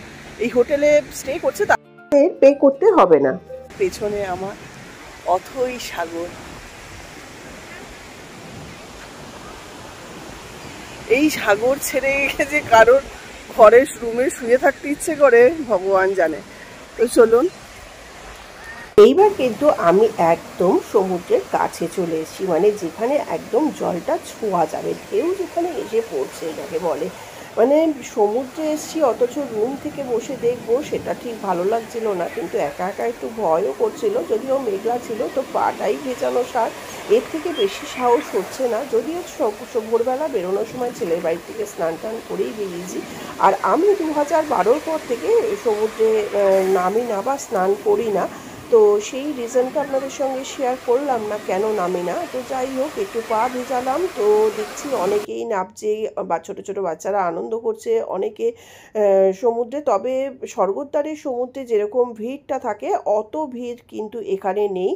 এই হোটেলে স্টে করছে তাদের পে করতে হবে না। পেছনে আমার অথই সাগর। এই সাগর ছেড়ে যে কারোর ঘরের রুমে শুয়ে থাকতে ইচ্ছে করে ভগবান জানে। তো চলুন, এইবার কিন্তু আমি একদম সমুদ্রের কাছে চলে এসেছি, মানে যেখানে একদম জলটা ছোঁয়া যাবে, ঢেউ যেখানে এসে পড়ছে যাকে বলে। মানে সমুদ্রে এসেছি অথচ রুম থেকে বসে দেখবো সেটা ঠিক ভালো লাগছিল না, কিন্তু একা একা একটু ভয়ও করছিল, যদিও মেঘলা ছিল তো পাটাই ভেজানো সার, এর থেকে বেশি সাহস হচ্ছে না। যদিও ভোরবেলা বেরোনোর সময় ছেলের বাড়ি থেকে স্নান টান করেই বেরিয়েছি, আর আমি 2012 পর থেকে সমুদ্রে নামি না বা স্নান করি না, তো সেই রিজনটা আপনাদের সঙ্গে শেয়ার করলাম না কেন নামি না। তো যাই হোক, একটু পা ভেজালাম, তো দেখছি অনেকেই নামছে বা ছোটো ছোটো বাচ্চারা আনন্দ করছে অনেকে সমুদ্রে। তবে স্বর্গদ্বারের সমুদ্রে যেরকম ভিড়টা থাকে অত ভিড় কিন্তু এখানে নেই,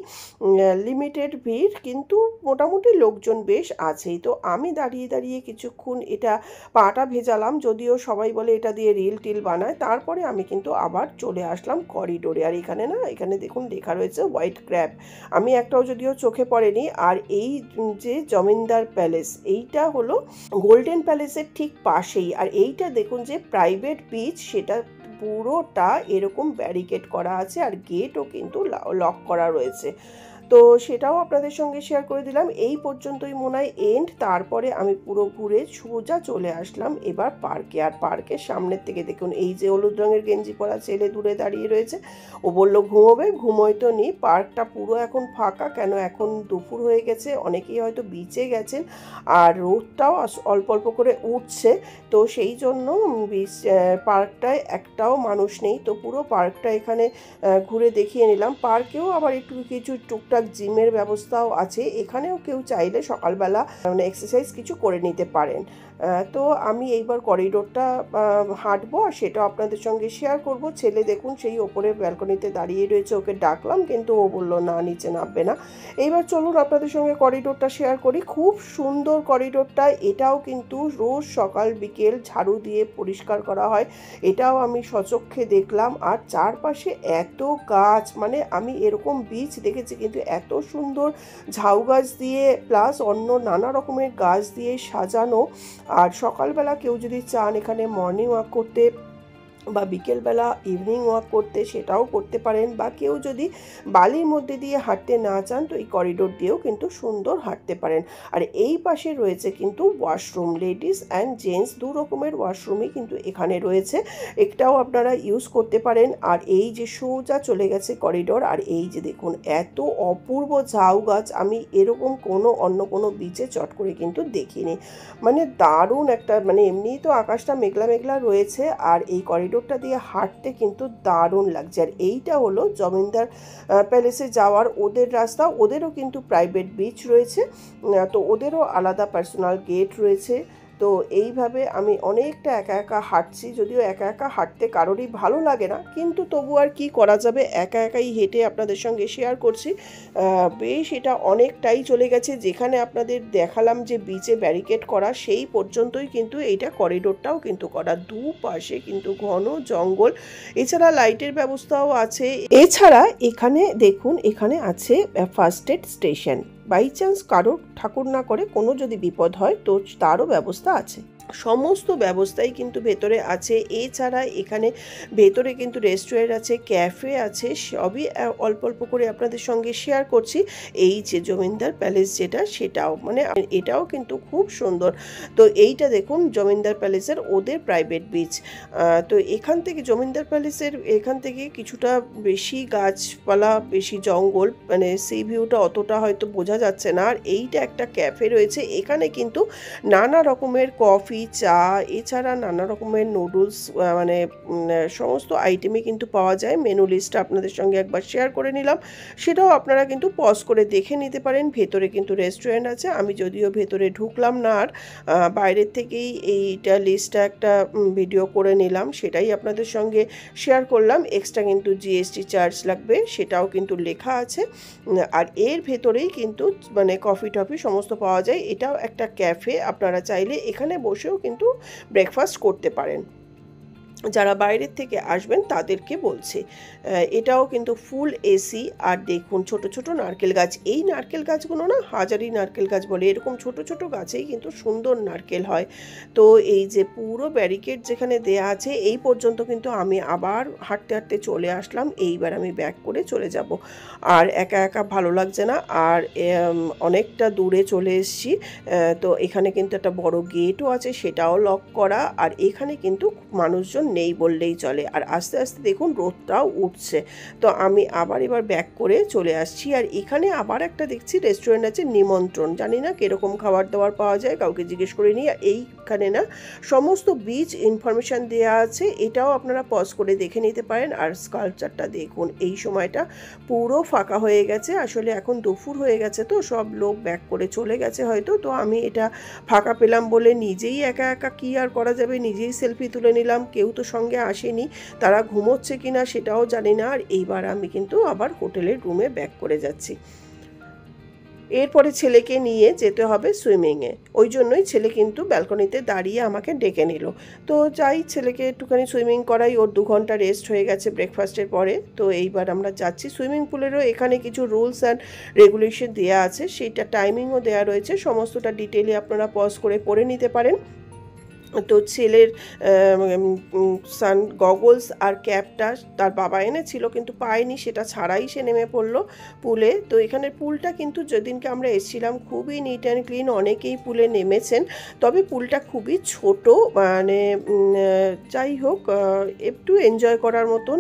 লিমিটেড ভিড়, কিন্তু মোটামুটি লোকজন বেশ আছেই। তো আমি দাঁড়িয়ে দাঁড়িয়ে কিছুক্ষণ এটা পাটা ভেজালাম, যদিও সবাই বলে এটা দিয়ে রিল টিল বানায়। তারপরে আমি কিন্তু আবার চলে আসলাম করিডোরে। আর এখানে না, এখানে দেখুন লেখা রয়েছে হোয়াইট ক্র্যাব, আমি একটাও যদিও চোখে পড়েনি। আর এই যে জমিন্দার প্যালেস, এইটা হলো গোল্ডেন প্যালেসের ঠিক পাশেই। আর এইটা দেখুন যে প্রাইভেট বিচ, সেটা পুরোটা এরকম ব্যারিকেড করা আছে, আর গেটও কিন্তু লক করা রয়েছে। তো সেটাও আপনাদের সঙ্গে শেয়ার করে দিলাম। এই পর্যন্তই মনে হয় এন্ড। তারপরে আমি পুরো ঘুরে সোজা চলে আসলাম এবার পার্কে। আর পার্কের সামনের থেকে দেখুন এই যে হলুদ রঙের গেঞ্জি পরা ছেলে দূরে দাঁড়িয়ে রয়েছে, ও বললো ঘুমোবে, ঘুমোয় তো নি। পার্কটা পুরো এখন ফাঁকা, কেন এখন দুপুর হয়ে গেছে, অনেকেই হয়তো বিচে গেছেন, আর রোদটাও অল্প অল্প করে উঠছে, তো সেই জন্য বিচ পার্কটায় একটাও মানুষ নেই। তো পুরো পার্কটা এখানে ঘুরে দেখিয়ে নিলাম। পার্কেও আবার একটু কিছু টুকটাক জিমের ব্যবস্থাও আছে, এখানেও কেউ চাইলে সকালবেলা মানে এক্সারসাইজ কিছু করে নিতে পারেন। তো আমি এইবার করিডোরটা হাঁটবো, আর সেটাও আপনাদের সঙ্গে শেয়ার করব। ছেলে দেখুন সেই ওপরে ব্যালকনিতে দাঁড়িয়ে রয়েছে, ওকে ডাকলাম কিন্তু ও বললো না, নিচে নামবে না। এইবার চলুন আপনাদের সঙ্গে করিডোরটা শেয়ার করি। খুব সুন্দর করিডোরটা, এটাও কিন্তু রোজ সকাল বিকেল ঝাড়ু দিয়ে পরিষ্কার করা হয়, এটাও আমি সচক্ষে দেখলাম। আর চারপাশে এত গাছ, মানে আমি এরকম বীচ দেখেছি কিন্তু এত সুন্দর ঝাউ গাছ দিয়ে প্লাস অন্য নানা রকমের গাছ দিয়ে সাজানো। আর সকালবেলা কেউ যদি চান এখানে মর্নিং ওয়াক করতে বা বিকেলবেলা ইভিনিং ওয়াক করতে, সেটাও করতে পারেন। বা কেউ যদি বালির মধ্যে দিয়ে হাঁটতে না চান, তো এই করিডোর দিয়েও কিন্তু সুন্দর হাঁটতে পারেন। আর এই পাশে রয়েছে কিন্তু ওয়াশরুম, লেডিস অ্যান্ড জেন্টস দু রকমের ওয়াশরুমই কিন্তু এখানে রয়েছে, একটাও আপনারা ইউজ করতে পারেন। আর এই যে সোজা চলে গেছে করিডোর, আর এই যে দেখুন এত অপূর্ব ঝাউ গাছ, আমি এরকম অন্য কোনো বিচে চট করে কিন্তু দেখিনি। মানে দারুণ একটা, মানে এমনিই তো আকাশটা মেঘলা মেঘলা রয়েছে, আর এই করিডোরটা দিয়ে হাঁটতে কিন্তু দারুণ লাগছে। আর এইটা হলো জমিন্দার প্যালেসে যাওয়ার ওদের রাস্তা, ওদেরও কিন্তু প্রাইভেট বিচ রয়েছে, তো ওদেরও আলাদা পার্সোনাল গেট রয়েছে। তো এইভাবে আমি অনেকটা একা একা হাঁটছি, যদিও একা একা হাঁটতে কারোরই ভালো লাগে না, কিন্তু তবু আর কি করা যাবে, একা একাই হেঁটে আপনাদের সঙ্গে শেয়ার করছি। বেশ এটা অনেকটাই চলে গেছে, যেখানে আপনাদের দেখালাম যে বিচে ব্যারিকেড করা সেই পর্যন্তই কিন্তু এইটা করিডোরটাও কিন্তু করা, দুপাশে কিন্তু ঘন জঙ্গল, এছাড়া লাইটের ব্যবস্থাও আছে। এছাড়া এখানে দেখুন, এখানে আছে first aid station, by chance কারোর ঠাকুর না করে কোনো যদি বিপদ হয় তো তারও ব্যবস্থা আছে, সমস্ত ব্যবস্থাই কিন্তু ভেতরে আছে। এছাড়া এখানে ভেতরে কিন্তু রেস্টুরেন্ট আছে, ক্যাফে আছে, সবই অল্প অল্প করে আপনাদের সঙ্গে শেয়ার করছি। এই যে জমিন্দার প্যালেস যেটা, সেটাও মানে এটাও কিন্তু খুব সুন্দর। তো এইটা দেখুন জমিন্দার প্যালেসের ওদের প্রাইভেট বিচ। তো এখান থেকে জমিন্দার প্যালেসের এখান থেকে কিছুটা বেশি গাছপালা, বেশি জঙ্গল, মানে সেই ভিউটা অতটা হয়তো বোঝা যাচ্ছে না। আর এইটা একটা ক্যাফে রয়েছে, এখানে কিন্তু নানা রকমের কফি, চা, এছাড়া নানা রকমের নুডলস, মানে সমস্ত আইটেমই কিন্তু পাওয়া যায়। মেনু লিস্টটা আপনাদের সঙ্গে একবার শেয়ার করে নিলাম, সেটাও আপনারা কিন্তু পজ করে দেখে নিতে পারেন। ভেতরে কিন্তু রেস্টুরেন্ট আছে, আমি যদিও ভেতরে ঢুকলাম না, আর বাইরের থেকেই এইটা লিস্টটা একটা ভিডিও করে নিলাম, সেটাই আপনাদের সঙ্গে শেয়ার করলাম। এক্সট্রা কিন্তু জিএসটি চার্জ লাগবে, সেটাও কিন্তু লেখা আছে। আর এর ভেতরেই কিন্তু মানে কফি টফি সমস্ত পাওয়া যায়। এটাও একটা ক্যাফে, আপনারা চাইলে এখানে বসেও কিন্তু ব্রেকফাস্ট করতে পারেন। যারা বাইরের থেকে আসবেন তাদেরকে বলছে। এটাও কিন্তু ফুল এসি। আর দেখুন ছোট ছোট নারকেল গাছ, এই নারকেল গাছগুলো না হাজারি নারকেল গাছ বলে, এরকম ছোট ছোট গাছেই কিন্তু সুন্দর নারকেল হয়। তো এই যে পুরো ব্যারিকেড যেখানে দেয়া আছে এই পর্যন্ত কিন্তু আমি আবার হাঁটতে হাঁটতে চলে আসলাম। এইবার আমি ব্যাক করে চলে যাব, আর একা একা ভালো লাগছে না, আর অনেকটা দূরে চলে এসেছি। তো এখানে কিন্তু একটা বড় গেটও আছে, সেটাও লক করা, আর এখানে কিন্তু মানুষজন নেই বললেই চলে। আর আস্তে আস্তে দেখুন রোদটাও উঠছে। তো আমি আবার এবার ব্যাক করে চলে আসছি। আর এখানে আবার একটা দেখছি রেস্টুরেন্ট আছে নিমন্ত্রণ, জানি না কীরকম খাবার দাবার পাওয়া যায়, কাউকে জিজ্ঞেস করে নিই। এইখানে না সমস্ত বিচ ইনফরমেশান দেওয়া আছে, এটাও আপনারা পজ করে দেখে নিতে পারেন। আর স্কাল্পচারটা দেখুন, এই সময়টা পুরো ফাঁকা হয়ে গেছে, আসলে এখন দুপুর হয়ে গেছে তো সব লোক ব্যাক করে চলে গেছে হয়তো। তো আমি এটা ফাঁকা পেলাম বলে নিজেই একা একা কী আর করা যাবে, নিজেই সেলফি তুলে নিলাম। কেউ তো সঙ্গে আসেনি, তারা ঘুমোচ্ছে কিনা সেটাও জানি না। আর এইবার আমি কিন্তু আবার হোটেলের রুমে ব্যাক করে যাচ্ছি। এরপরে ছেলেকে নিয়ে যেতে হবে সুইমিংয়ে, ওই জন্যই ছেলে কিন্তু ব্যালকনিতে দাঁড়িয়ে আমাকে ডেকে নিল। তো যাই, ছেলেকে একটুখানি সুইমিং করাই, ওর 2 ঘন্টা রেস্ট হয়ে গেছে ব্রেকফাস্টের পরে। তো এইবার আমরা যাচ্ছি সুইমিং পুলেরও এখানে কিছু রুলস অ্যান্ড রেগুলেশন দেওয়া আছে, সেইটা টাইমিংও দেওয়া রয়েছে, সমস্তটা ডিটেলে আপনারা পজ করে পড়ে নিতে পারেন। তো ছেলের সান গগলস আর ক্যাপটা তার বাবা এনেছিল কিন্তু পায়নি, সেটা ছাড়াই সে নেমে পড়লো পুলে। তো এখানের পুলটা কিন্তু যেদিনকে আমরা এসেছিলাম খুবই নিট অ্যান্ড ক্লিন, অনেকেই পুলে নেমেছেন, তবে পুলটা খুবই ছোট, মানে যাই হোক একটু এনজয় করার মতন।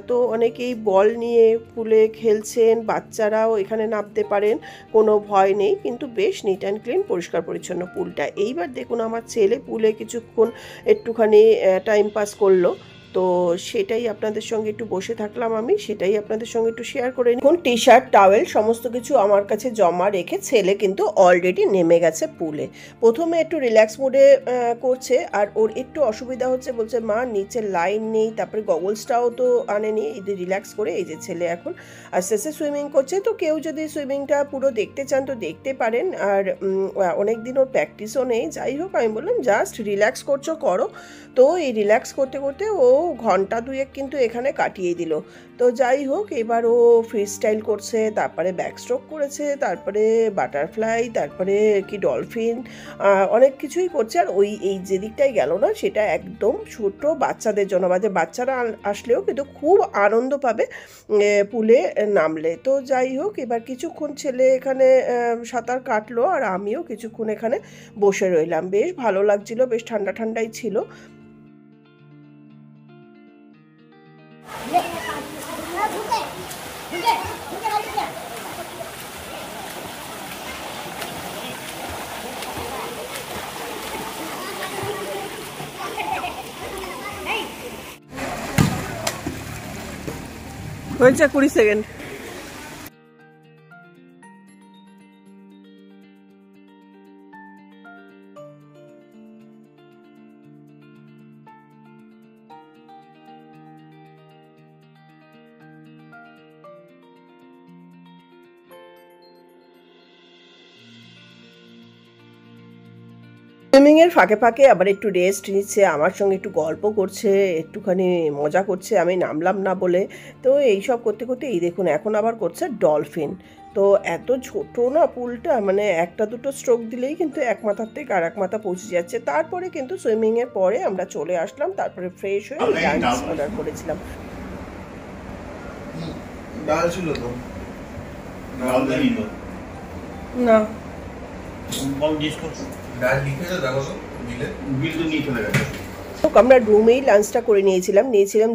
তো অনেকেই বল নিয়ে পুলে খেলছেন, বাচ্চারাও এখানে নামতে পারেন, কোনো ভয় নেই, কিন্তু বেশ নিট অ্যান্ড ক্লিন, পরিষ্কার পরিচ্ছন্ন পুলটা। এইবার দেখুন আমার ছেলে পুলে কিছুক্ষণ একটুখানি টাইম পাস করলো, তো সেটাই আপনাদের সঙ্গে একটু বসে থাকলাম আমি, সেটাই আপনাদের সঙ্গে একটু শেয়ার করে নিই। এখন টি শার্ট টাওয়েল সমস্ত কিছু আমার কাছে জমা রেখে ছেলে কিন্তু অলরেডি নেমে গেছে পুলে। প্রথমে একটু রিল্যাক্স মুডে করছে, আর ওর একটু অসুবিধা হচ্ছে, বলছে মা নিচে লাইন নেই, তারপরে গগলসটাও তো আনেনি, এই যে রিল্যাক্স করে এই যে ছেলে এখন আস্তে আস্তে সুইমিং করছে। তো কেউ যদি সুইমিংটা পুরো দেখতে চান তো দেখতে পারেন, আর অনেক দিন ওর প্র্যাকটিসও নেই। যাই হোক আমি বললাম জাস্ট রিল্যাক্স করছো করো। তো এই রিল্যাক্স করতে করতে ও ঘন্টা 2 কিন্তু এখানে কাটিয়ে দিল। তো যাই হোক এবার ও ফ্রি স্টাইল করছে, তারপরে ব্যাকস্ট্রোক করেছে, তারপরে বাটারফ্লাই, তারপরে কি ডলফিন, অনেক কিছুই করছে। আর এই যে দিকটাই গেল না সেটা একদম ছোট বাচ্চাদের জন্য, বাচ্চারা আসলেও কিন্তু খুব আনন্দ পাবে পুলে নামলে। তো যাই হোক এবার কিছুক্ষণ ছেলে এখানে সাঁতার কাটলো, আর আমিও কিছুক্ষণ এখানে বসে রইলাম, বেশ ভালো লাগছিল, বেশ ঠান্ডা ঠান্ডাই ছিল। হয়েছে 20 সেকেন্ড। সুইমিংয়ের ফাঁকে ফাঁকে আবার একটু রেস্ট নিচ্ছে, আমার সঙ্গে একটু গল্প করছে, একটুখানি মজা করছে আমি নামলাম না বলে। তো এইসব করতে করতে এই দেখুন এখন আবার করছে ডলফিন। তো এত ছোট না পুলটা, মানে একটা দুটো স্ট্রোক দিলেই কিন্তু এক মাথার থেকে আর এক মাথা পৌঁছে যাচ্ছে। তারপরে কিন্তু সুইমিংয়ের পরে আমরা চলে আসলাম, তারপরে ফ্রেশ হয়ে লাঞ্চ অর্ডার করেছিলাম। ডাল ছিল তো না আমরা রুমেই লাঞ্চটা করে নিয়েছিলাম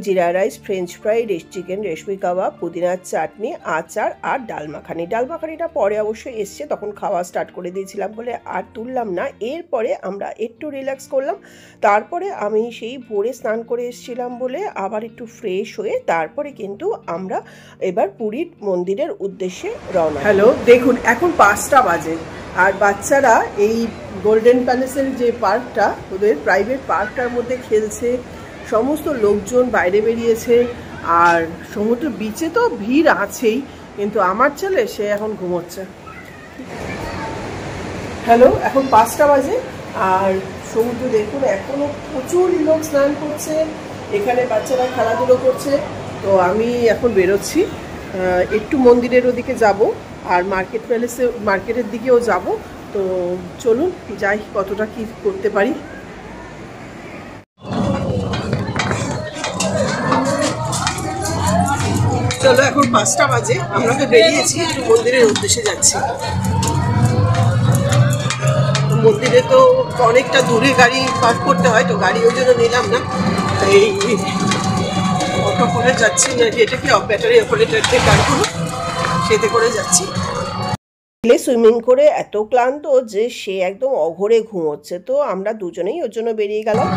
জিরা রাইস, ফ্রেঞ্চ ফ্রাই, চিকেন রেশমি কাবাব, পুদিনার চাটনি, আচার আর ডাল মাখানি। ডাল মাখানিটা পরে অবশ্যই এসছে, তখন খাওয়া স্টার্ট করে দিয়েছিলাম বলে আর তুললাম না। এরপরে আমরা একটু রিল্যাক্স করলাম, তারপরে আমি সেই ভোরে স্নান করে এসেছিলাম বলে আবার একটু ফ্রেশ হয়ে তারপরে কিন্তু আমরা এবার পুরীর মন্দিরের উদ্দেশ্যে রওনা। হ্যালো, দেখুন এখন 5টা বাজে, আর বাচ্চারা এই গোল্ডেন প্যালেসের যে পার্কটা, ওদের প্রাইভেট পার্কটার মধ্যে খেলছে, সমস্ত লোকজন বাইরে বেরিয়েছে, আর সমুদ্র বিচে তো ভিড় আছেই, কিন্তু আমার ছেলে সে এখন ঘুমোচ্ছে। হ্যালো, এখন 5টা বাজে, আর সমুদ্র দেখুন এখনো প্রচুর লোক স্নান করছে, এখানে বাচ্চারা খেলাধুলো করছে। তো আমি এখন বেরোচ্ছি, একটু মন্দিরের ওদিকে যাব আর মার্কেটের দিকেও যাব। তো চলুন যাই, কতটা কি করতে পারি। চলো, এখন 5টা বাজে, আমরা তো বেরিয়েছি, একটু মন্দিরের উদ্দেশ্যে যাচ্ছি। মন্দিরে তো অনেকটা দূরে গাড়ি পার্ক করতে হয়, তো গাড়ি ওই জন্য নিলাম না, এই অটো করে যাচ্ছি। এটা কি ব্যাটারি অপারেটর যে গাড়িগুলো, সেতে করে যাচ্ছি। সুইমিং করে এত ক্লান্ত যে সে একদম অঘরে ঘুমোচ্ছে, তো আমরা দুজনেই ওর জন্য বেরিয়ে গেলাম।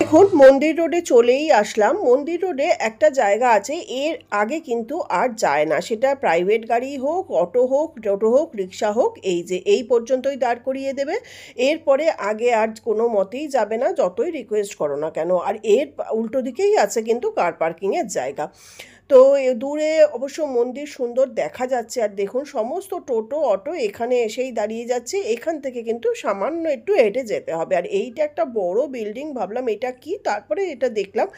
এখন মন্দির রোডে চলেই আসলাম। মন্দির রোডে একটা জায়গা আছে, এর আগে কিন্তু আর যায় না, সেটা প্রাইভেট গাড়ি হোক, অটো হোক, টোটো হোক, রিক্সা হোক, এই যে এই পর্যন্তই দাঁড় করিয়ে দেবে। এরপরে আগে আর কোনো মতেই যাবে না, যতই রিকোয়েস্ট করো না কেন। আর এর উল্টো দিকেই আছে কিন্তু কার পার্কিংয়ের জায়গা। তো দূরে অবশ্য মন্দির সুন্দর দেখা যাচ্ছে, আর দেখুন সমস্ত টোটো অটো এখানে এসেই দাঁড়িয়ে যাচ্ছে। এখান থেকে কিন্তু সামান্য একটু হেঁটে যেতে হবে। আর এইটা একটা বড় বিল্ডিং, ভাবলাম এটা কি, তারপরে এটা দেখলাম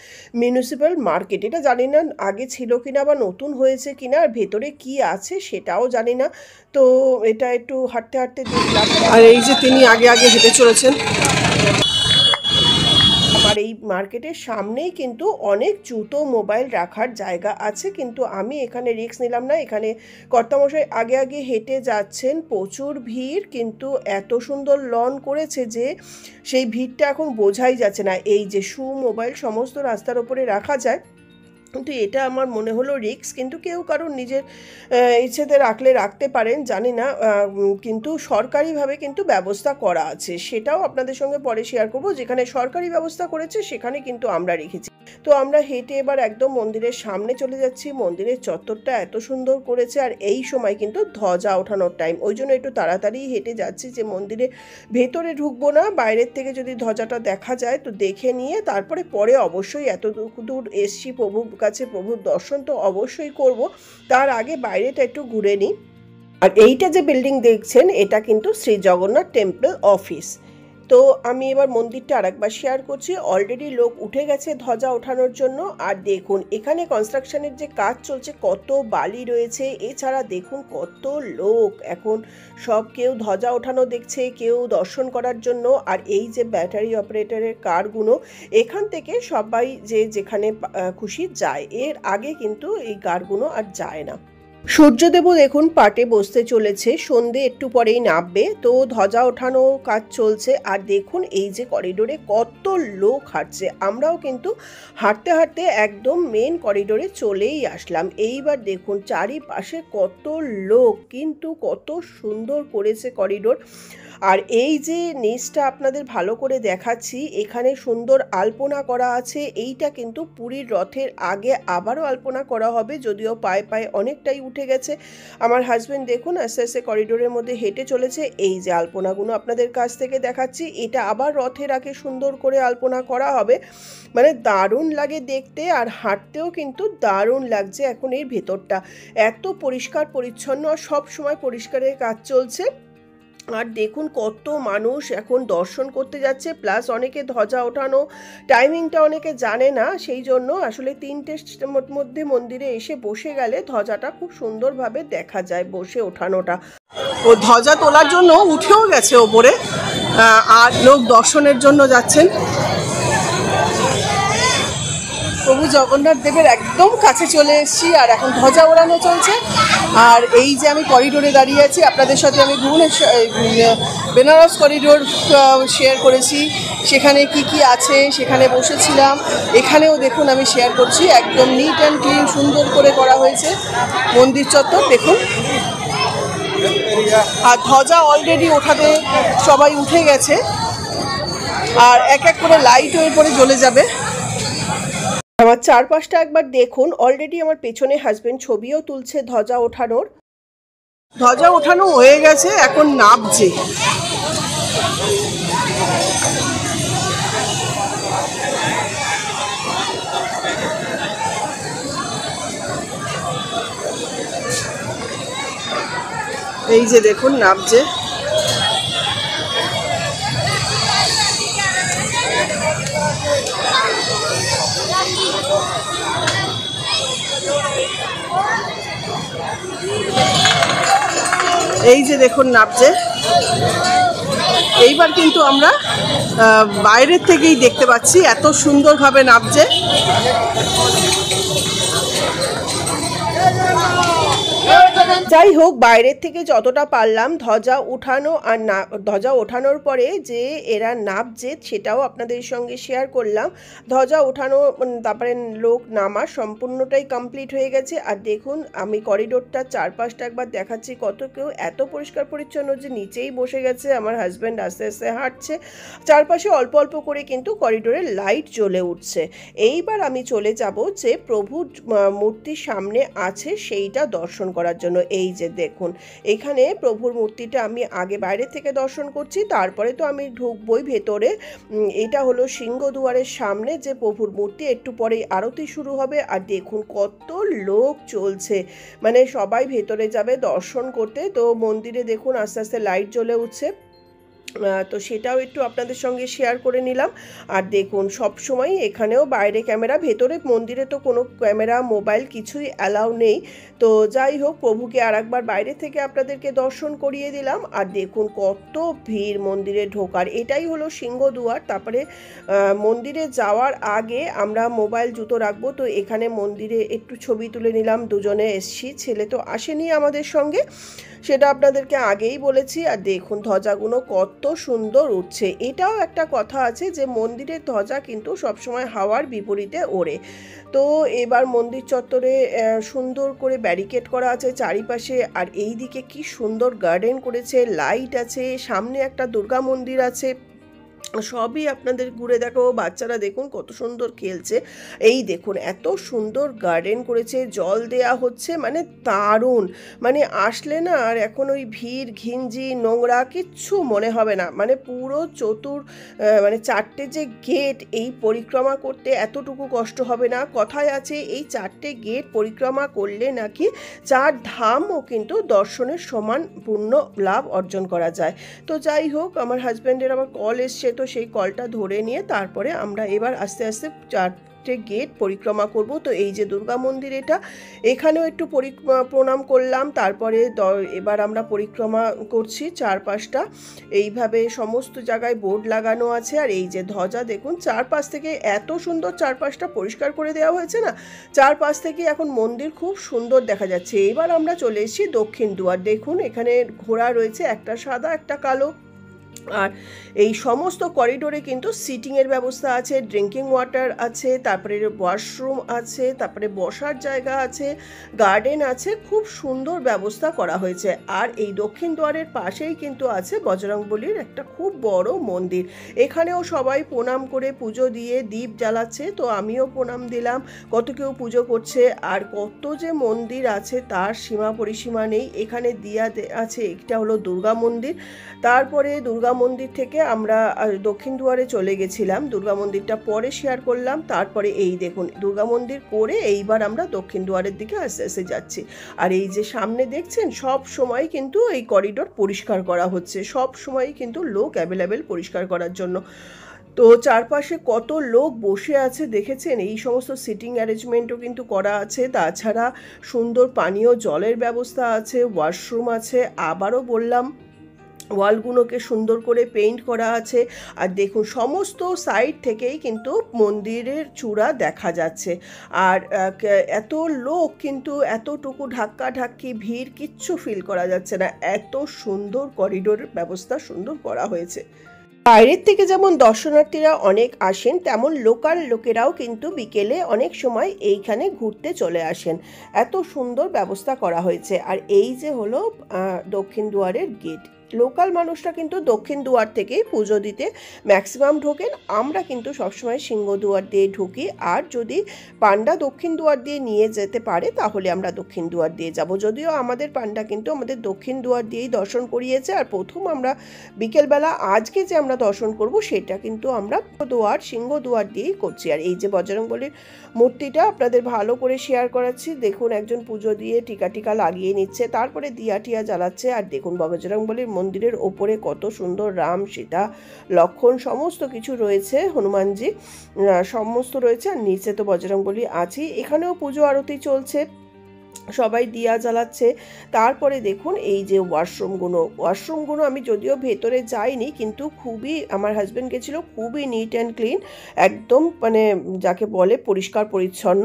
মিউনিসিপ্যাল মার্কেট। এটা জানি না আগে ছিল কিনা বা নতুন হয়েছে কিনা, আর ভেতরে কি আছে সেটাও জানি না। তো এটা একটু হাঁটতে হাঁটতে দেখলাম। আর এই যে তিনি আগে আগে হেঁটে চলেছেন। আর এই মার্কেটের সামনেই কিন্তু অনেক জুতো মোবাইল রাখার জায়গা আছে, কিন্তু আমি এখানে রিস্ক নিলাম না। এখানে কর্তামশাই আগে আগে হেঁটে যাচ্ছেন, প্রচুর ভিড়, কিন্তু এত সুন্দর লন করেছে যে সেই ভিড়টা এখন বোঝাই যাচ্ছে না। এই যে মোবাইল সমস্ত রাস্তার ওপরে রাখা যায়, কিন্তু এটা আমার মনে হলো রিস্ক, কিন্তু কেউ কারণ নিজের ইচ্ছেতে রাখলে রাখতে পারেন, জানি না। কিন্তু সরকারিভাবে কিন্তু ব্যবস্থা করা আছে, সেটাও আপনাদের সঙ্গে পরে শেয়ার করব। যেখানে সরকারি ব্যবস্থা করেছে সেখানে কিন্তু আমরা রেখেছি। তো আমরা হেঁটে এবার একদম মন্দিরের সামনে চলে যাচ্ছি। মন্দিরের চত্বরটা এত সুন্দর করেছে, আর এই সময় কিন্তু ধ্বজা ওঠানোর টাইম, ওই জন্য একটু তাড়াতাড়ি হেঁটে যাচ্ছি, যে মন্দিরে ভেতরে ঢুকবো না, বাইরের থেকে যদি ধ্বজাটা দেখা যায় তো দেখে নিয়ে তারপরে পরে অবশ্যই এত দূর এসছি প্রভুর কাছে, প্রভুর দর্শন তো অবশ্যই করব, তার আগে বাইরেটা একটু ঘুরে নিই। আর এইটা যে বিল্ডিং দেখছেন এটা কিন্তু শ্রী জগন্নাথ টেম্পল অফিস। তো আমি এবার মন্দিরটা আরেকবার শেয়ার করছি। অলরেডি লোক উঠে গেছে ধ্বজা ওঠানোর জন্য। আর দেখুন এখানে কনস্ট্রাকশনের যে কাজ চলছে, কত বালি রয়েছে, এছাড়া দেখুন কত লোক এখন সব, কেউ ধ্বজা ওঠানো দেখছে, কেউ দর্শন করার জন্য। আর এই যে ব্যাটারি অপারেটরের কারগুলো, এখান থেকে সবাই যে যেখানে খুশি যায়, এর আগে কিন্তু এই কারগুলো আর যায় না। সূর্যদেবও দেখুন পাটে বসতে চলেছে, সন্ধে একটু পরেই নামবে। তো ধ্বজা ওঠানো কাজ চলছে। আর দেখুন এই যে করিডোরে কত লোক হাঁটছে, আমরাও কিন্তু হাঁটতে হাঁটতে একদম মেন করিডোরে চলেই আসলাম। এইবার দেখুন চারিপাশে কত লোক, কিন্তু কত সুন্দর করেছে করিডোর। আর এই যে নিচটা আপনাদের ভালো করে দেখাচ্ছি, এখানে সুন্দর আলপনা করা আছে। এইটা কিন্তু পুরীর রথের আগে আবারও আলপনা করা হবে, যদিও পায়ে পায়ে অনেকটাই উঠে গেছে। আমার হাজব্যান্ড দেখুন আস্তে আস্তে করিডোরের মধ্যে হেঁটে চলেছে। এই যে আলপনাগুলো আপনাদের কাছ থেকে দেখাচ্ছি, এটা আবার রথের আগে সুন্দর করে আলপনা করা হবে। মানে দারুণ লাগে দেখতে, আর হাঁটতেও কিন্তু দারুণ লাগছে। এখন এর ভেতরটা এত পরিষ্কার পরিচ্ছন্ন, আর সব সময় পরিষ্কারের কাজ চলছে। আর দেখুন কত মানুষ এখন দর্শন করতে যাচ্ছে, প্লাস অনেকে ধ্বজা ওঠানো টাইমিংটা অনেকে জানে না, সেই জন্য আসলে 3টের মধ্যে মন্দিরে এসে বসে গেলে ধ্বজাটা খুব সুন্দরভাবে দেখা যায়, বসে ওঠানোটা। ও ধ্বজা তোলার জন্য উঠেও গেছে ওপরে, আর লোক দর্শনের জন্য যাচ্ছেন। প্রভু জগন্নাথ দেবের একদম কাছে চলে এসেছি, আর এখন ধ্বজা ওড়ানো চলছে। আর এই যে আমি করিডোরে দাঁড়িয়ে আছি, আপনাদের সাথে আমি বেনারস করিডোর শেয়ার করেছি, সেখানে কি কি আছে সেখানে বসেছিলাম। এখানেও দেখুন আমি শেয়ার করছি, একদম নিট অ্যান্ড ক্লিন সুন্দর করে করা হয়েছে মন্দির চত্বর দেখুন। আর ধ্বজা অলরেডি ওঠাতে সবাই উঠে গেছে, আর এক এক করে লাইটও এরপরে জ্বলে যাবে। আমার চারপাশটা একবার দেখুন, অলরেডি আমার পেছনে হাজবেন্ড ছবিও তুলছে ধ্বজা ওঠানোর। ধ্বজা ওঠানো হয়ে গেছে, এখন নামছে। এই যে দেখুন নামছে। এই যে দেখুন নাবছে। এইবার কিন্তু আমরা বাইরের থেকেই দেখতে পাচ্ছি এত সুন্দরভাবে নাবছে। যাই হোক, বাইরের থেকে যতটা পারলাম ধ্বজা উঠানো আর না, ধ্বজা ওঠানোর পরে যে এরা নাবছে সেটাও আপনাদের সঙ্গে শেয়ার করলাম। ধ্বজা ওঠানো তারপরে লোক নামা সম্পূর্ণটাই কমপ্লিট হয়ে গেছে। আর দেখুন আমি করিডোরটা চারপাশটা একবার দেখাচ্ছি, কত কেউ এত পরিষ্কার পরিচ্ছন্ন যে নিচেই বসে গেছে। আমার হাজব্যান্ড আস্তে আস্তে হাঁটছে, চারপাশে অল্প অল্প করে কিন্তু করিডোরে লাইট জ্বলে উঠছে। এইবার আমি চলে যাব যে প্রভুর মূর্তির সামনে আছে সেইটা দর্শন করার জন্য। এই যে দেখুন এখানে প্রভুর মূর্তিটা আমি আগে বাইরে থেকে দর্শন করছি, তারপরে তো আমি ঢুকবই ভেতরে। এটা হলো সিংহদুয়ারের সামনে যে প্রভুর মূর্তি, একটু পরেই আরতি শুরু হবে। আর দেখুন কত লোক চলছে, মানে সবাই ভেতরে যাবে দর্শন করতে। তো মন্দিরে দেখুন আস্তে আস্তে লাইট জ্বলে উঠছে, তো সেটাও একটু আপনাদের সঙ্গে শেয়ার করে নিলাম। আর দেখুন সব সময় এখানেও বাইরে ক্যামেরা, ভেতরে মন্দিরে তো কোনো ক্যামেরা মোবাইল কিছুই অ্যালাউ নেই। তো যাই হোক, প্রভুকে আর একবার বাইরে থেকে আপনাদেরকে দর্শন করিয়ে দিলাম। আর দেখুন কত ভিড় মন্দিরে ঢোকার। এটাই হলো সিংহদুয়ার। তারপরে মন্দিরে যাওয়ার আগে আমরা মোবাইল জুতো রাখবো, তো এখানে মন্দিরে একটু ছবি তুলে নিলাম। দুজনে এসছি, ছেলে তো আসেনি আমাদের সঙ্গে, সেটা আপনাদেরকে আগেই বলেছি। আর দেখুন ধ্বজাগুলো কত সুন্দর উঠছে। এটাও একটা কথা আছে যে মন্দিরের ধ্বজা কিন্তু সবসময় হাওয়ার বিপরীতে ওড়ে। তো এবার মন্দির চত্বরে সুন্দর করে ব্যারিকেড করা আছে চারিপাশে। আর এই দিকে কি সুন্দর গার্ডেন করেছে, লাইট আছে, সামনে একটা দুর্গা মন্দির আছে। সবই আপনাদের ঘুরে দেখাবো। বাচ্চারা দেখুন কত সুন্দর খেলছে। এই দেখুন এত সুন্দর গার্ডেন করেছে, জল দেয়া হচ্ছে, মানে দারুণ। মানে আসলে না আর এখন ওই ভিড় ঘিঞ্জি নোংরা কিচ্ছু মনে হবে না। মানে পুরো মানে চারটে যে গেট, এই পরিক্রমা করতে এতটুকু কষ্ট হবে না। কথায় আছে এই চারটে গেট পরিক্রমা করলে নাকি 4 ধামও কিন্তু দর্শনের সমান পূর্ণ লাভ অর্জন করা যায়। তো যাই হোক, আমার হাজব্যান্ডের আবার কল এসছে, তো সেই কলটা ধরে নিয়ে তারপরে আমরা এবার আস্তে আস্তে গেট পরিক্রমা করব। তো এই যে দুর্গা মন্দির, এটা এখানেও একটু প্রণাম করলাম। তারপরে এবার আমরা পরিক্রমা করছি চারপাশটা। এইভাবে সমস্ত জায়গায় বোর্ড লাগানো আছে। আর এই যে ধ্বজা দেখুন চারপাশ থেকে এত সুন্দর, চারপাশটা পরিষ্কার করে দেওয়া হয়েছে না, চারপাশ থেকে এখন মন্দির খুব সুন্দর দেখা যাচ্ছে। এবার আমরা চলে এসেছি দক্ষিণ দুয়ার। দেখুন এখানে ঘোড়া রয়েছে, একটা সাদা একটা কালো। আর এই সমস্ত করিডোরে কিন্তু সিটিংয়ের ব্যবস্থা আছে, ড্রিঙ্কিং ওয়াটার আছে, তারপরে ওয়াশরুম আছে, তারপরে বসার জায়গা আছে, গার্ডেন আছে, খুব সুন্দর ব্যবস্থা করা হয়েছে। আর এই দক্ষিণ দ্বারের পাশেই কিন্তু আছে বজরংবলীর একটা খুব বড় মন্দির। এখানেও সবাই প্রণাম করে পুজো দিয়ে দীপ জ্বালাচ্ছে, তো আমিও প্রণাম দিলাম। কত কেউ পুজো করছে, আর কত যে মন্দির আছে তার সীমা পরিসীমা নেই। এখানে দিয়া আছে, এটা হলো দুর্গা মন্দির। তারপরে দুর্গা মন্দির থেকে আমরা দক্ষিণ দুয়ারে চলে গেছিলাম, দুর্গা মন্দিরটা পরে শেয়ার করলাম। তারপরে এই দেখুন দুর্গা মন্দির করে এইবার আমরা দক্ষিণ দুয়ারের দিকে আস্তে আস্তে যাচ্ছি। আর এই যে সামনে দেখছেন সব সময় কিন্তু এই করিডোর পরিষ্কার করা হচ্ছে, সব সময় কিন্তু লোক অ্যাভেলেবেল পরিষ্কার করার জন্য। তো চারপাশে কত লোক বসে আছে দেখেছেন। এই সমস্ত সিটিং অ্যারেঞ্জমেন্টও কিন্তু করা আছে। তাছাড়া সুন্দর পানীয় জলের ব্যবস্থা আছে, ওয়াশরুম আছে। আবারও বললাম ওয়ালগুলোকে সুন্দর করে পেইন্ট করা আছে। আর দেখুন সমস্ত সাইড থেকেই কিন্তু মন্দিরের চূড়া দেখা যাচ্ছে। আর এত লোক কিন্তু এতটুকু ধাক্কি ভিড় কিচ্ছু ফিল করা যাচ্ছে না, এত সুন্দর করিডোরের ব্যবস্থা সুন্দর করা হয়েছে। বাইরের থেকে যেমন দর্শনার্থীরা অনেক আসেন, তেমন লোকাল লোকেরাও কিন্তু বিকেলে অনেক সময় এইখানে ঘুরতে চলে আসেন। এত সুন্দর ব্যবস্থা করা হয়েছে। আর এই যে হলো দক্ষিণ দুয়ারের গেট। লোকাল মানুষরা কিন্তু দক্ষিণ দুয়ার থেকেই পুজো দিতে ম্যাক্সিমাম ঢোকেন। আমরা কিন্তু সবসময় সিংহদুয়ার দিয়ে ঢুকি। আর যদি পান্ডা দক্ষিণ দুয়ার দিয়ে নিয়ে যেতে পারে তাহলে আমরা দক্ষিণ দুয়ার দিয়ে যাব। যদিও আমাদের পান্ডা কিন্তু আমাদের দক্ষিণ দুয়ার দিয়েই দর্শন করিয়েছে। আর প্রথম আমরা বিকেলবেলা আজকে যে আমরা দর্শন করব সেটা কিন্তু আমরা সিংহদুয়ার দিয়েই করছি। আর এই যে বজরংবলীর মূর্তিটা আপনাদের ভালো করে শেয়ার করাচ্ছি। দেখুন একজন পুজো দিয়ে টিকা লাগিয়ে নিচ্ছে, তারপরে দিয়া টিয়া জ্বালাচ্ছে। আর দেখুন বজরংবলীর মন্দিরের ওপরে কত সুন্দর রাম সীতা লক্ষণ সমস্ত কিছু রয়েছে, হনুমানজি সমস্ত রয়েছে। আর নিচে তো বজরংবলী আছে। এখানেও পুজো আরতি চলছে। সবাই দিয়া জ্বালাচ্ছে। তারপরে দেখুন এই যে ওয়াশরুমগুলো আমি যদিও ভেতরে যাইনি, কিন্তু খুবই, আমার হাজব্যান্ড গেছিলো, খুবই নিট অ্যান্ড ক্লিন, একদম মানে যাকে বলে পরিষ্কার পরিচ্ছন্ন।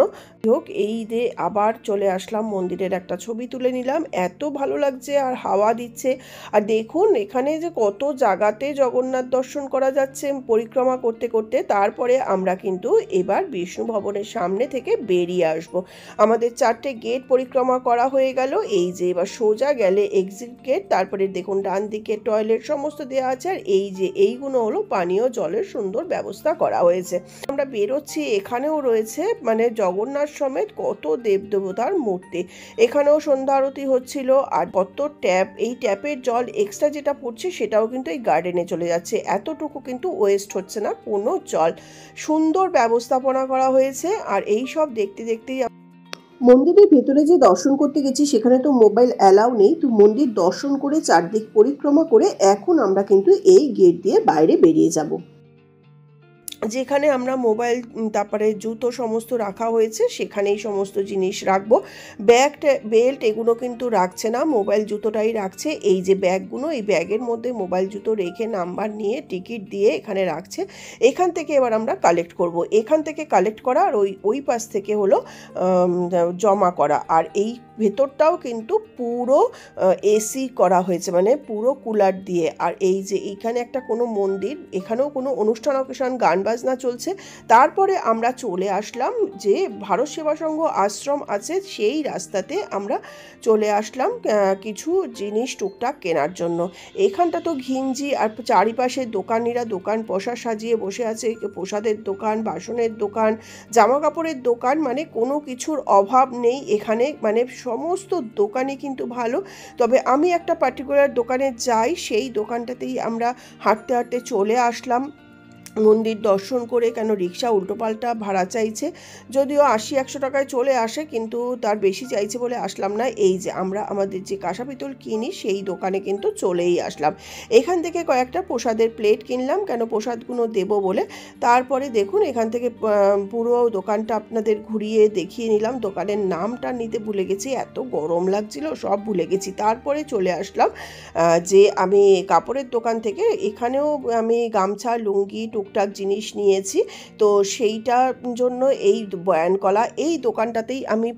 হোক, এই যে আবার চলে আসলাম, মন্দিরের একটা ছবি তুলে নিলাম, এত ভালো লাগছে আর হাওয়া দিচ্ছে। আর দেখুন এখানে যে কত জায়গাতে জগন্নাথ দর্শন করা যাচ্ছে পরিক্রমা করতে করতে। তারপরে আমরা কিন্তু এবার বিষ্ণু ভবনের সামনে থেকে বেরিয়ে আসব। আমাদের 4টে গেট পরিক্রমা করা হয়ে গেল। এই যে এবার সোজা গেলে এক্সিট গেট, তারপরে দেখুন ডান দিকে টয়লেট সমস্ত দেওয়া আছে, আর এই যে এইগুলো হলো পানীয় জলের সুন্দর ব্যবস্থা করা হয়েছে। আমরা বেরোচ্ছি, এখানেও রয়েছে মানে জগন্নাথ সমেত কত দেবদেবতার মূর্তি। এখানেও সন্ধ্যা আরতি হচ্ছিল, আর কত ট্যাপ, এই ট্যাপের জল এক্সট্রা যেটা পড়ছে সেটাও কিন্তু এই গার্ডেনে চলে যাচ্ছে, এতটুকু কিন্তু ওয়েস্ট হচ্ছে না কোনো জল। সুন্দর ব্যবস্থাপনা করা হয়েছে। আর এই সব দেখতে দেখতেই মন্দিরের ভেতরে যে দর্শন করতে গেছি সেখানে তো মোবাইল অ্যালাউ নেই, তো মন্দির দর্শন করে চারদিক পরিক্রমা করে এখন আমরা কিন্তু এই গেট দিয়ে বাইরে বেরিয়ে যাব। যেখানে আমরা মোবাইল, তারপরে জুতো সমস্ত রাখা হয়েছে, সেখানেই সমস্ত জিনিস রাখবো। ব্যাগ, বেল্ট এগুলো কিন্তু রাখছে না, মোবাইল জুতোটাই রাখছে। এই যে ব্যাগগুলো, এই ব্যাগের মধ্যে মোবাইল জুতো রেখে নাম্বার নিয়ে টিকিট দিয়ে এখানে রাখছে। এখান থেকে এবার আমরা কালেক্ট করব। এখান থেকে কালেক্ট করা, আর ওই পাশ থেকে হলো জমা করা। আর এই ভেতরটাও কিন্তু পুরো এসি করা হয়েছে, মানে পুরো কুলার দিয়ে। আর এই যে এইখানে একটা কোনো মন্দির, এখানেও কোনো অনুষ্ঠান গান বাজনা চলছে। তারপরে আমরা চলে আসলাম যে ভারত সেবা সংঘ আশ্রম আছে, সেই রাস্তাতে আমরা চলে আসলাম কিছু জিনিস টুকটাক কেনার জন্য। এখানটা তো ঘিঞ্জি, আর চারিপাশে দোকানিরা দোকান পসা সাজিয়ে বসে আছে, প্রসাদের দোকান, বাসনের দোকান, জামা কাপড়ের দোকান, মানে কোনো কিছুর অভাব নেই এখানে, মানে সমস্ত দোকানই কিন্তু ভালো। তবে আমি একটা পার্টিকুলার দোকানে যাই, সেই দোকানটাতেই আমরা হাঁটতে হাঁটতে চলে আসলাম মন্দির দর্শন করে। কেন রিক্সা উল্টোপাল্টা ভাড়া চাইছে, যদিও 80-100 টাকায় চলে আসে, কিন্তু তার বেশি চাইছে বলে আসলাম না। এই যে আমরা আমাদের যে কাঁসা পিতল কিনি সেই দোকানে কিন্তু চলেই আসলাম। এখান থেকে কয়েকটা প্রসাদের প্লেট কিনলাম, কেন প্রসাদগুলো দেবো বলে। তারপরে দেখুন এখান থেকে পুরো দোকানটা আপনাদের ঘুরিয়ে দেখিয়ে নিলাম। দোকানের নামটা নিতে ভুলে গেছি, এত গরম লাগছিল, সব ভুলে গেছি। তারপরে চলে আসলাম যে আমি কাপড়ের দোকান থেকে, এখানেও আমি গামছা, লুঙ্গি, টুকটাক জিনিস নিয়েছি। তো সেইটার জন্য এই বয়ানকলা এই দোকানটাতেই আমি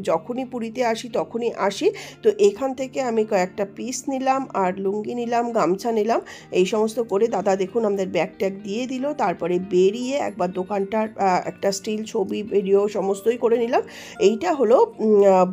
যখনই পুরীতে আসি তখনই আসি। তো এখান থেকে আমি কয়েকটা পিস নিলাম, আর লুঙ্গি নিলাম, গামছা নিলাম, এই সমস্ত করে দাদা দেখুন আমাদের ব্যাগ ট্যাগ দিয়ে দিল। তারপরে বেরিয়ে একবার দোকানটার একটা স্টিল ছবি, ভিডিও সমস্তই করে নিলাম। এইটা হলো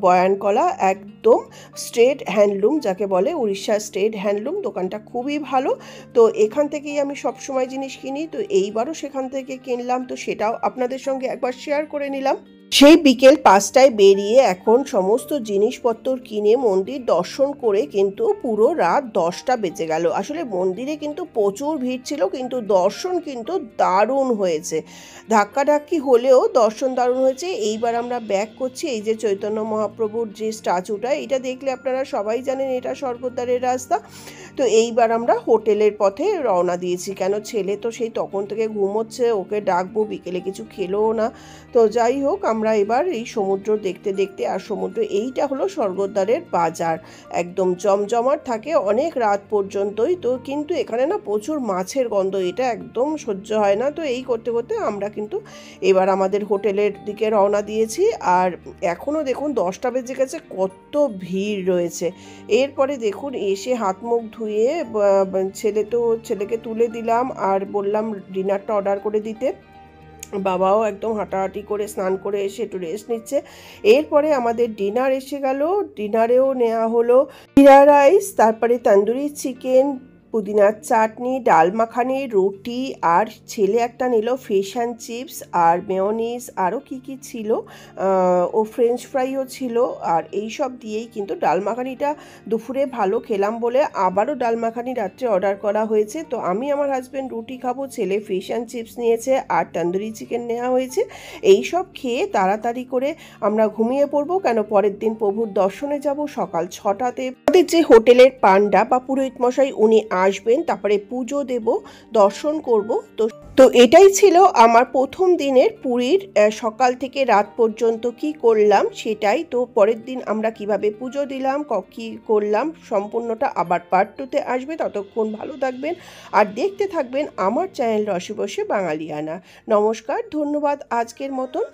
বয়ানকলা, একদম স্টেট হ্যান্ডলুম যাকে বলে, উড়িষ্যার স্টেট হ্যান্ডলুম। দোকানটা খুবই ভালো। তো এখান থেকেই আমি সবসময় জিনিস কিনি, তো এইবারও সেখান থেকে কিনলাম, তো সেটাও আপনাদের সঙ্গে একবার শেয়ার করে নিলাম। সেই বিকেল 5টায় বেরিয়ে এখন সমস্ত জিনিসপত্র কিনে মন্দির দর্শন করে কিন্তু পুরো রাত 10টা বেজে গেল। আসলে মন্দিরে কিন্তু প্রচুর ভিড় ছিল, কিন্তু দর্শন কিন্তু দারুণ হয়েছে। ধাক্কাধাক্কি হলেও দর্শন দারুণ হয়েছে। এইবার আমরা ব্যাক করছি। এই যে চৈতন্য মহাপ্রভুর যে স্ট্যাচুটা, এটা দেখলে আপনারা সবাই জানেন এটা স্বর্গদ্বারের রাস্তা। তো এইবার আমরা হোটেলের পথে রওনা দিয়েছি, কেন ছেলে তো সেই তখন থেকে ঘুমোচ্ছে, ওকে ডাকবো, বিকেলে কিছু খেলোও না। তো যাই হোক, আমরা এবার এই সমুদ্র দেখতে দেখতে, আর সমুদ্র, এইটা হলো স্বর্গদ্বারের বাজার, একদম জমজমাট থাকে অনেক রাত পর্যন্তই। তো কিন্তু এখানে না প্রচুর মাছের গন্ধ, এটা একদম সহ্য হয় না। তো এই করতে করতে আমরা কিন্তু এবার আমাদের হোটেলের দিকে রওনা দিয়েছি। আর এখনও দেখুন 10টা বেজে গেছে, কত ভিড় রয়েছে। এরপরে দেখুন এসে হাত মুখ ধুয়ে ছেলেকে তুলে দিলাম, আর বললাম ডিনারটা অর্ডার করে দিতে। বাবাও একদম হাঁটাহাঁটি করে স্নান করে এসে একটু রেস্ট নিচ্ছে। এরপরে আমাদের ডিনার এসে গেল। ডিনারেও নেওয়া হলো জিরা রাইস, তারপরে তন্দুরি চিকেন, পুদিনার চাটনি, ডাল মাখানি, রুটি, আর ছেলে একটা নিল ফিশ অ্যান্ড চিপস আর মেয়োনিজ, আরও কি ছিল, ও ফ্রেঞ্চ ফ্রাইও ছিল। আর এই সব দিয়েই কিন্তু ডাল মাখানিটা দুপুরে ভালো খেলাম বলে আবারও ডাল মাখানি রাত্রে অর্ডার করা হয়েছে। তো আমি আমার হাজব্যান্ড রুটি খাবো, ছেলে ফিশ অ্যান্ড চিপস নিয়েছে, আর তন্দুরি চিকেন নেওয়া হয়েছে। এই সব খেয়ে তাড়াতাড়ি করে আমরা ঘুমিয়ে পড়বো, কেন পরের দিন প্রভুর দর্শনে যাব সকাল 6টাতে। আমাদের যে হোটেলের পান্ডা বা পুরোহিত মশাই উনি আসবেন, তারপরে পুজো দেব, দর্শন করব। তো এটাই ছিল আমার প্রথম দিনের পুরীর সকাল থেকে রাত পর্যন্ত কি করলাম সেটাই। তো পরের দিন আমরা কিভাবে পুজো দিলাম, কি করলাম, সম্পূর্ণটা আবার পার্ট 2-তে আসবে। ততক্ষণ ভালো থাকবেন আর দেখতে থাকবেন আমার চ্যানেল রসে বাঙালিয়ানা। নমস্কার, ধন্যবাদ আজকের মতন।